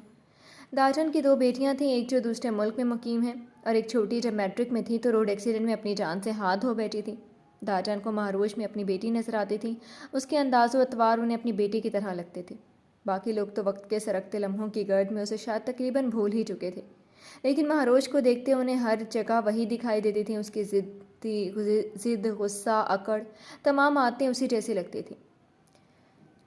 داجان کی 2 بیٹیاں تھیں، ایک جو دوسرے ملک میں مقیم ہے اور ایک چھوٹی جب میٹرک میں تھی تو روڈ ایکسیڈنٹ میں اپنی جان سے ہاتھ دھو بیٹھی تھی. داجان کو مہروش میں اپنی بیٹی نظر آتی تھی. اس کے انداز و اطوار انہیں اپنی بیٹی کی طرح لگتے تھے. باقی لوگ تو وقت کے سرکتے لمحوں کی گرد میں اسے شاید تقریباً بھول ہی چکے تھے، لیکن مہروش کو دیکھتے انہیں ہر جگہ وہی دکھائی دیتی تھیں. اس کی ضد، غصہ، اکڑ، تمام عادتیں اسی جیسی لگتی تھیں.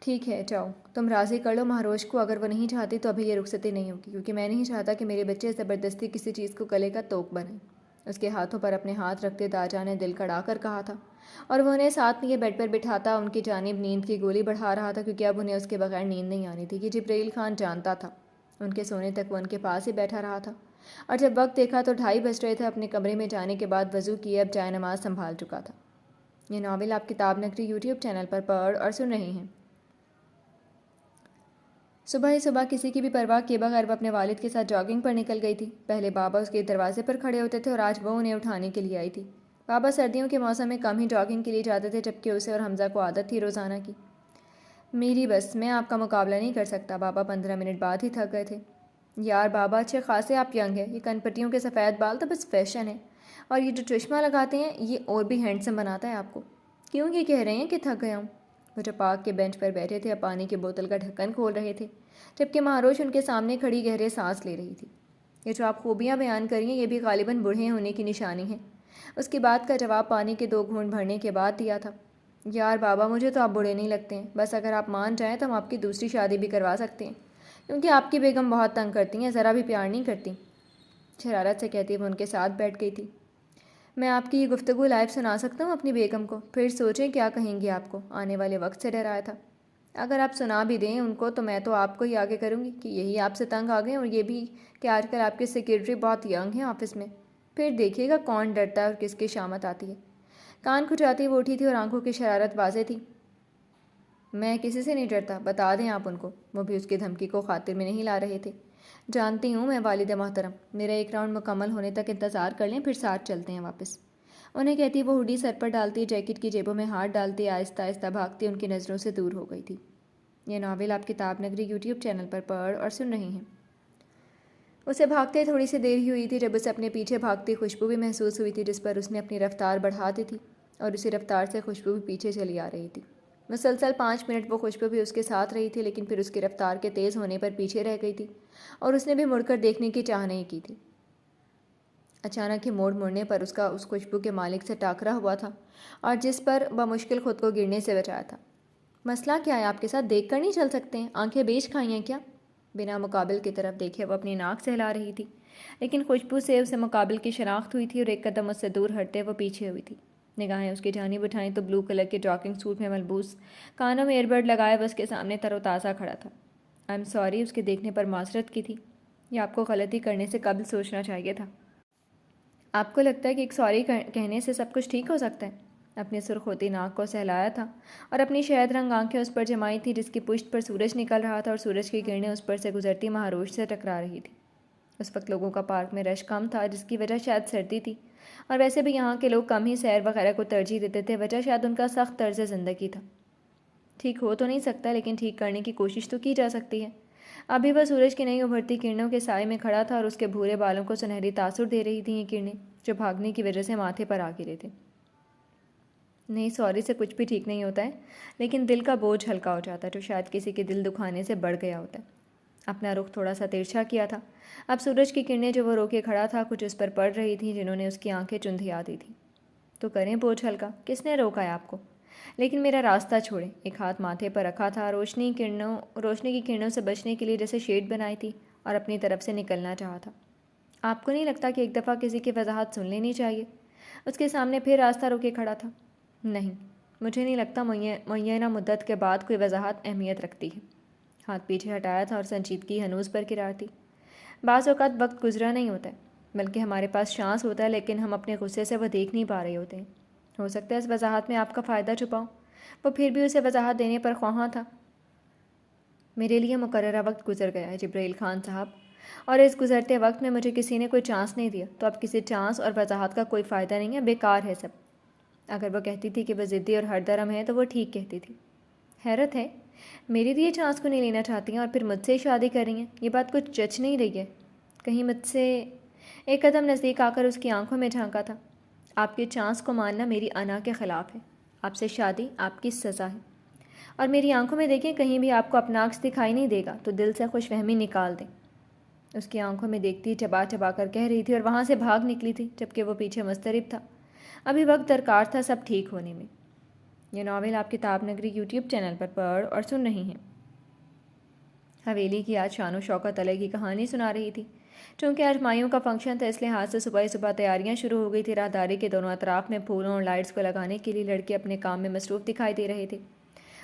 ٹھیک ہے، جاؤ، تم راضی کر لو مہروش کو. اگر وہ نہیں چاہتی تو ابھی یہ رخصتی نہیں ہوگی، کیونکہ میں نہیں چاہتا کہ میرے بچے زبردستی کسی چیز کو گلے کا توق بنیں. اس کے ہاتھوں پر اپنے ہاتھ رکھتے داجا نے دل کڑا کر کہا تھا، اور وہ انہیں ساتھ لیے بیڈ پر بٹھاتا ان کی جانب نیند کی گولی بڑھا رہا تھا، کیونکہ اب انہیں اس کے بغیر نیند نہیں آنی تھی. کہ جبرائیل خان جانتا تھا. ان کے سونے تک وہ ان کے پاس ہی بیٹھا رہا تھا، اور جب وقت دیکھا تو 2:30 بج رہے تھے. اپنے کمرے میں جانے کے بعد وضو کیے اب جائے نماز سنبھال چکا تھا. یہ ناول آپ کتاب نگری یوٹیوب چینل پر پڑھ اور سن رہے ہیں. صبح ہی صبح کسی کی بھی پرواہ کیے بغیر وہ اپنے والد کے ساتھ جاگنگ پر نکل گئی تھی۔ پہلے بابا اس کے دروازے پر کھڑے ہوتے تھے اور آج وہ انہیں اٹھانے کے لیے آئی تھی۔ بابا سردیوں کے موسم میں کم ہی جاگنگ کے لیے جاتے تھے، جبکہ اسے اور حمزہ کو عادت تھی روزانہ کی۔ میری بس، میں آپ کا مقابلہ نہیں کر سکتا۔ بابا 15 منٹ بعد ہی تھک گئے تھے۔ یار بابا، اچھے خاصے آپ ینگ ہیں۔ یہ کن پٹیوں کے سفید بال تو بس فیشن ہے، اور یہ جو چشمہ لگاتے ہیں یہ اور بھی ہینڈسم بناتا ہے آپ کو۔ کیوں یہ کہہ رہے ہیں کہ تھک گیا ہوں؟ وہ جو پارک کے بینچ پر بیٹھے تھے اب پانی کی بوتل کا ڈھکن کھول رہے تھے، جبکہ مہاروش ان کے سامنے کھڑی گہرے سانس لے رہی تھی۔ یہ جو آپ خوبیاں بیان کر رہی ہیں یہ بھی غالباً بوڑھے ہونے کی نشانی ہے۔ اس کی بات کا جواب پانی کے 2 گھونٹ بھرنے کے بعد دیا تھا۔ یار بابا، مجھے تو آپ بوڑھے نہیں لگتے ہیں۔ بس اگر آپ مان جائیں تو ہم آپ کی دوسری شادی بھی کروا سکتے ہیں، کیونکہ آپ کی بیگم بہت تنگ کرتی ہیں، ذرا بھی پیار نہیں کرتی۔ شرارت سے کہتی وہ ان کے ساتھ بیٹھ گئی تھی۔ میں آپ کی یہ گفتگو لائیو سنا سکتا ہوں اپنی بیگم کو، پھر سوچیں کیا کہیں گی آپ کو۔ آنے والے وقت سے ڈرایا تھا۔ اگر آپ سنا بھی دیں ان کو تو میں تو آپ کو ہی آگے کروں گی کہ یہی آپ سے تنگ آ گئے، اور یہ بھی کہ آج کل آپ کے سیکرٹری بہت ینگ ہیں آفس میں۔ پھر دیکھیے گا کون ڈرتا ہے اور کس کی شامت آتی ہے۔ کان کھجاتی وہ اٹھی تھی اور آنکھوں کی شرارت واضح تھی۔ میں کسی سے نہیں ڈرتا، بتا دیں آپ ان کو۔ وہ بھی اس کی دھمکی کو خاطر میں نہیں لا رہے تھے۔ جانتی ہوں میں والد محترم، میرا ایک راؤنڈ مکمل ہونے تک انتظار کر لیں، پھر ساتھ چلتے ہیں واپس۔ انہیں کہتی وہ ہوڈی سر پر ڈالتی، جیکٹ کی جیبوں میں ہاتھ ڈالتی، آہستہ آہستہ بھاگتی ان کی نظروں سے دور ہو گئی تھی۔ یہ ناول آپ کتاب نگری یوٹیوب چینل پر پڑھ اور سن رہی ہیں۔ اسے بھاگتے تھوڑی سی دیر ہی ہوئی تھی جب اسے اپنے پیچھے بھاگتی خوشبو بھی محسوس ہوئی تھی، جس پر اس نے اپنی رفتار بڑھا دی تھی، اور اسی رفتار سے خوشبو بھی پیچھے چلی آ رہی تھی۔ مسلسل 5 منٹ وہ خوشبو بھی اس کے ساتھ رہی تھی، لیکن پھر اس کی رفتار کے تیز ہونے پر پیچھے رہ گئی تھی، اور اس نے بھی مڑ کر دیکھنے کی چاہ نہیں کی تھی۔ اچانک ہی موڑنے پر اس کا اس خوشبو کے مالک سے ٹاکرا ہوا تھا، اور جس پر بمشکل خود کو گرنے سے بچایا تھا۔ مسئلہ کیا ہے؟ آپ کے ساتھ دیکھ کر نہیں چل سکتے ہیں؟ آنکھیں بیچ کھائی ہیں کیا؟ بنا مقابل کی طرف دیکھے وہ اپنی ناک سہلا رہی تھی، لیکن خوشبو سے اسے مقابل کی شناخت ہوئی تھی، اور ایک قدم اس سے دور ہٹتے وہ پیچھے ہوئی تھی۔ نگاہیں اس کی جانب اٹھائیں تو بلو کلر کے جاکنگ سوٹ میں ملبوس، کانوں میں ایئر بڈ لگائے وہ اس کے سامنے تر و تازہ کھڑا تھا۔ آئی ایم سوری، اس کے دیکھنے پر معذرت کی تھی۔ یہ آپ کو غلطی کرنے سے قبل سوچنا چاہیے تھا۔ آپ کو لگتا ہے کہ ایک سوری کہنے سے سب کچھ ٹھیک ہو سکتا ہے؟ اپنی سرخ ہوتی ناک کو سہلایا تھا، اور اپنی شہد رنگ آنکھیں اس پر جمائی تھی، جس کی پشت پر سورج نکل رہا تھا، اور سورج کی کرنیں اس پر سے گزرتی مہاروش سے ٹکرا رہی تھی۔ اس وقت لوگوں کا پارک میں رش کم تھا، جس کی وجہ شاید سردی تھی، اور ویسے بھی یہاں کے لوگ کم ہی سیر وغیرہ کو ترجیح دیتے تھے، وجہ شاید ان کا سخت طرز زندگی تھا۔ ٹھیک ہو تو نہیں سکتا، لیکن ٹھیک کرنے کی کوشش تو کی جا سکتی ہے۔ ابھی وہ سورج کی نئی ابھرتی کرنوں کے سائے میں کھڑا تھا، اور اس کے بھورے بالوں کو سنہری تاثر دے رہی تھیں یہ کرنیں، جو بھاگنے کی وجہ سے ماتھے پر آ گرے تھے۔ نہیں، سوری سے کچھ بھی ٹھیک نہیں ہوتا ہے، لیکن دل کا بوجھ ہلکا ہو جاتا ہے، جو شاید کسی کے دل دکھانے سے بڑھ گیا ہوتا ہے۔ اپنا رخ تھوڑا سا ترچھا کیا تھا۔ اب سورج کی کرنیں جو وہ روکے کھڑا تھا کچھ اس پر پڑ رہی تھیں، جنہوں نے اس کی آنکھیں چندھیا دی تھیں۔ تو کریں بوجھ ہلکا، کس نے روکا ہے آپ کو؟ لیکن میرا راستہ چھوڑیں۔ ایک ہاتھ ماتھے پر رکھا تھا، روشنی کی کرنوں سے بچنے کے لیے جیسے شیڈ بنائی تھی، اور اپنی طرف سے نکلنا چاہا تھا۔ آپ کو نہیں لگتا کہ ایک دفعہ کسی کی وضاحت سن لینی چاہیے؟ اس کے سامنے پھر راستہ روکے کھڑا تھا۔ نہیں، مجھے نہیں لگتا معینہ مدت کے بعد کوئی وضاحت اہمیت رکھتی ہے۔ ہاتھ پیچھے ہٹایا تھا، اور سنجیدگی ہنوز برقرار تھی۔ بعض اوقات وقت گزرا نہیں ہوتا ہے، بلکہ ہمارے پاس چانس ہوتا ہے، لیکن ہم اپنے غصے سے وہ دیکھ نہیں پا رہے ہوتے ہیں۔ ہو سکتا ہے اس وضاحت میں آپ کا فائدہ چھپاؤں۔ وہ پھر بھی اسے وضاحت دینے پر خواہاں تھا۔ میرے لیے مقررہ وقت گزر گیا ہے جبرائیل خان صاحب، اور اس گزرتے وقت میں مجھے کسی نے کوئی چانس نہیں دیا، تو اب کسی چانس اور وضاحت کا کوئی فائدہ نہیں ہے، بیکار ہے سب۔ اگر وہ کہتی تھی کہ وہ ضدی اور ہر درم ہے تو وہ ٹھیک کہتی تھی۔ حیرت ہے، میری لیے چانس کو نہیں لینا چاہتی ہیں اور پھر مجھ سے ہی شادی کر رہی ہیں؟ یہ بات کچھ جچ نہیں رہی ہے۔ کہیں مجھ سے؟ ایک قدم نزدیک آ کر اس کی آنکھوں میں جھانکا تھا۔ آپ کی چانس کو ماننا میری انا کے خلاف ہے۔ آپ سے شادی آپ کی سزا ہے، اور میری آنکھوں میں دیکھیں، کہیں بھی آپ کو اپنا عکس دکھائی نہیں دے گا تو دل سے خوش فہمی نکال دیں۔ اس کی آنکھوں میں دیکھتی چبا چبا کر کہہ رہی تھی، اور وہاں سے بھاگ نکلی تھی، جبکہ وہ پیچھے مضطرب تھا۔ ابھی وقت درکار تھا سب ٹھیک ہونے میں۔ یہ ناول آپ کتاب نگری یوٹیوب چینل پر پڑھ اور سن رہی ہیں۔ حویلی کی آج شان و شوکت علیہ کی کہانی سنا رہی تھی۔ چونکہ آج مایوں کا فنکشن تھا، اس لحاظ سے صبح تیاریاں شروع ہو گئی تھی۔ راہداری کے دونوں اطراف میں پھولوں اور لائٹس کو لگانے کے لیے لڑکے اپنے کام میں مصروف دکھائی دے رہے تھے۔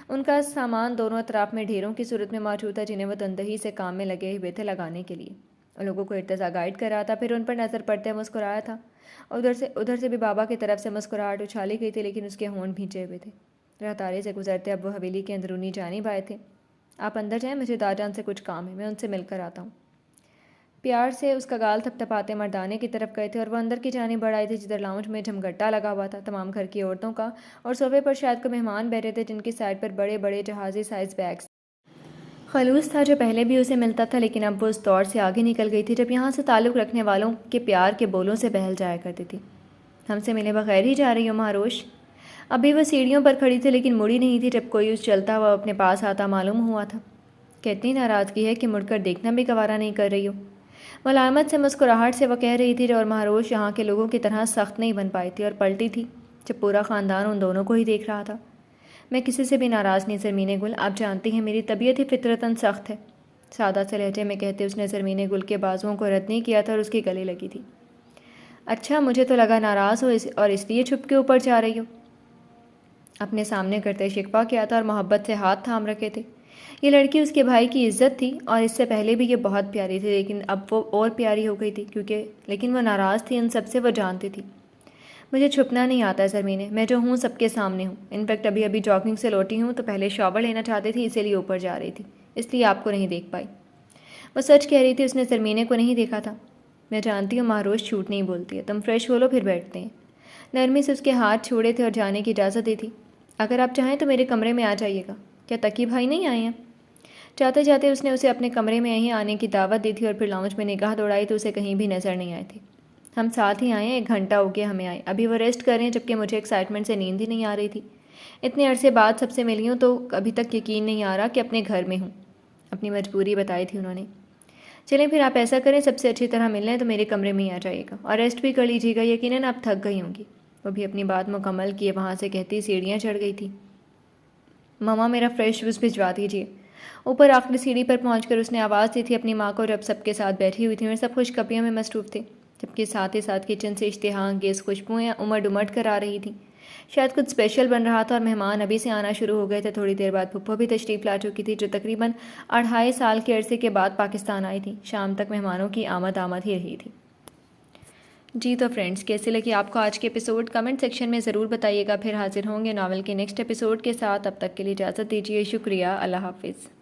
ان کا سامان دونوں اطراف میں ڈھیروں کی صورت میں موجود تھا، جنہیں وہ تندہی سے کام میں لگے ہوئے تھے لگانے کے لیے۔ ان لوگوں کو ارتضیٰ گائیڈ کر رہا تھا، پھر ان پر نظر پڑتے مسکرایا تھا۔ ادھر سے بھی بابا کی طرف سے مسکراہٹ اچھالی گئی تھی، لیکن اس کے ہونٹ بھینچے ہوئے تھے۔ راہداری سے گزرتے اب وہ حویلی کے اندرونی جانب آئے تھے۔ آپ اندر جائیں، مجھے داجان سے کچھ کام ہے، میں ان سے مل کر آتا ہوں۔ پیار سے اس کا گال تھپتھپاتے مردانے کی طرف گئے تھے اور وہ اندر کی جانب بڑھ آئے تھے جدھر لاؤنج میں جھمگٹا لگا ہوا تھا تمام گھر کی عورتوں کا، اور صوفے پر شاید کوئی مہمان بیٹھے تھے جن کی سائڈ پر بڑے بڑے جہازی سائز بیگز۔ خلوص تھا جو پہلے بھی اسے ملتا تھا، لیکن اب وہ اس دور سے آگے نکل گئی تھی جب یہاں سے تعلق رکھنے والوں کے پیار کے بولوں سے بہل جایا کرتی تھی۔ ہم سے ملے بغیر ہی جا رہی ہو مہروش؟ ابھی وہ سیڑھیوں پر کھڑی تھی لیکن مڑی نہیں تھی جب کوئی اس چلتا ہوا اپنے پاس آتا معلوم ہوا تھا۔ کتنی ناراضگی ہے کہ مڑ کر دیکھنا بھی گوارا نہیں کر رہی ہو؟ ملائمت سے مسکراہٹ سے وہ کہہ رہی تھی، اور مہروش یہاں کے لوگوں کی طرح سخت نہیں بن پائی تھی اور پلٹی تھی جب پورا خاندان ان دونوں کو ہی دیکھ رہا تھا۔ میں کسی سے بھی ناراض نہیں زرمین گل، آپ جانتی ہیں میری طبیعت ہی فطرتاً سخت ہے، سادہ سے لہجے میں کہتے اس نے زرمین گل کے بازوؤں کو رد نہیں کیا تھا اور اس کی گلے لگی تھی۔ اچھا، مجھے تو لگا ناراض ہو اور اس لیے چھپ کے اوپر جا رہی ہو۔ اپنے سامنے کرتے شکوہ کیا تھا اور محبت سے ہاتھ تھام رکھے تھے۔ یہ لڑکی اس کے بھائی کی عزت تھی اور اس سے پہلے بھی یہ بہت پیاری تھی، لیکن اب وہ اور پیاری ہو گئی تھی لیکن وہ ناراض تھی ان سب سے، وہ جانتی تھی۔ مجھے چھپنا نہیں آتا ہے زرمینے، میں جو ہوں سب کے سامنے ہوں۔ انفیکٹ ابھی جاگنگ سے لوٹی ہوں تو پہلے شاور لینا چاہتی تھی، اسی لیے اوپر جا رہی تھی، اس لیے آپ کو نہیں دیکھ پائی۔ وہ سچ کہہ رہی تھی، اس نے زرمینے کو نہیں دیکھا تھا۔ میں جانتی ہوں مہروش جھوٹ نہیں بولتی ہے، تم فریش ہو لو پھر بیٹھتے ہیں۔ نرمی سے اس کے ہاتھ چھوڑے تھے اور جانے کی اجازت دی تھی۔ اگر آپ چاہیں تو میرے کمرے میں آ جائیے گا۔ کیا تقی بھائی نہیں آئے ہیں؟ جاتے جاتے اس نے اسے اپنے کمرے میں یہیں آنے کی دعوت دی تھی اور پھر لاؤنج میں نگاہ دوڑائی تو اسے کہیں بھی نظر نہیں آئے تھے۔ ہم ساتھ ہی آئے ہیں، 1 گھنٹہ ہو گیا ہمیں آئے، ابھی وہ ریسٹ کر رہے ہیں، جبکہ مجھے ایکسائٹمنٹ سے نیند ہی نہیں آ رہی تھی۔ اتنے عرصے بعد سب سے ملی ہوں تو ابھی تک یقین نہیں آ رہا کہ اپنے گھر میں ہوں۔ اپنی مجبوری بتائی تھی انہوں نے۔ چلیں پھر آپ ایسا کریں، سب سے اچھی طرح مل لیں تو میرے کمرے میں ہی آ جائیے گا اور ریسٹ بھی کر لیجیے گا، یقیناً آپ تھک گئی ہوں گی۔ وہ بھی اپنی بات مکمل کیے وہاں سے کہتی سیڑھیاں چڑھ گئی تھی۔ ماما میرا فریش جوس بھجوا دیجیے۔ اوپر آخری سیڑھی پر پہنچ کر اس نے آواز دی تھی اپنی ماں کو، جب سب کے ساتھ بیٹھی ہوئی تھی اور سب خوش کپیوں میں مصروف تھے، جبکہ ساتھ ہی ساتھ کچن سے اشتہا انگیز خوشبوئیں امڑ امڑ کر آ رہی تھیں۔ شاید کچھ اسپیشل بن رہا تھا اور مہمان ابھی سے آنا شروع ہو گئے تھے۔ تھوڑی دیر بعد پھپھو بھی تشریف لا چکی تھی، جو تقریباً 2.5 سال کے عرصے کے بعد پاکستان آئی تھی۔ شام تک مہمانوں کی آمد ہی رہی تھی۔ جی تو فرینڈس، کیسے لگے آپ کو آج کے ایپیسوڈ؟ کمنٹ سیکشن میں ضرور بتائیے گا۔ پھر حاضر ہوں گے ناول کے نیکسٹ ایپیسوڈ کے ساتھ، تب تک کے لیے اجازت دیجیے۔ شکریہ، اللہ حافظ۔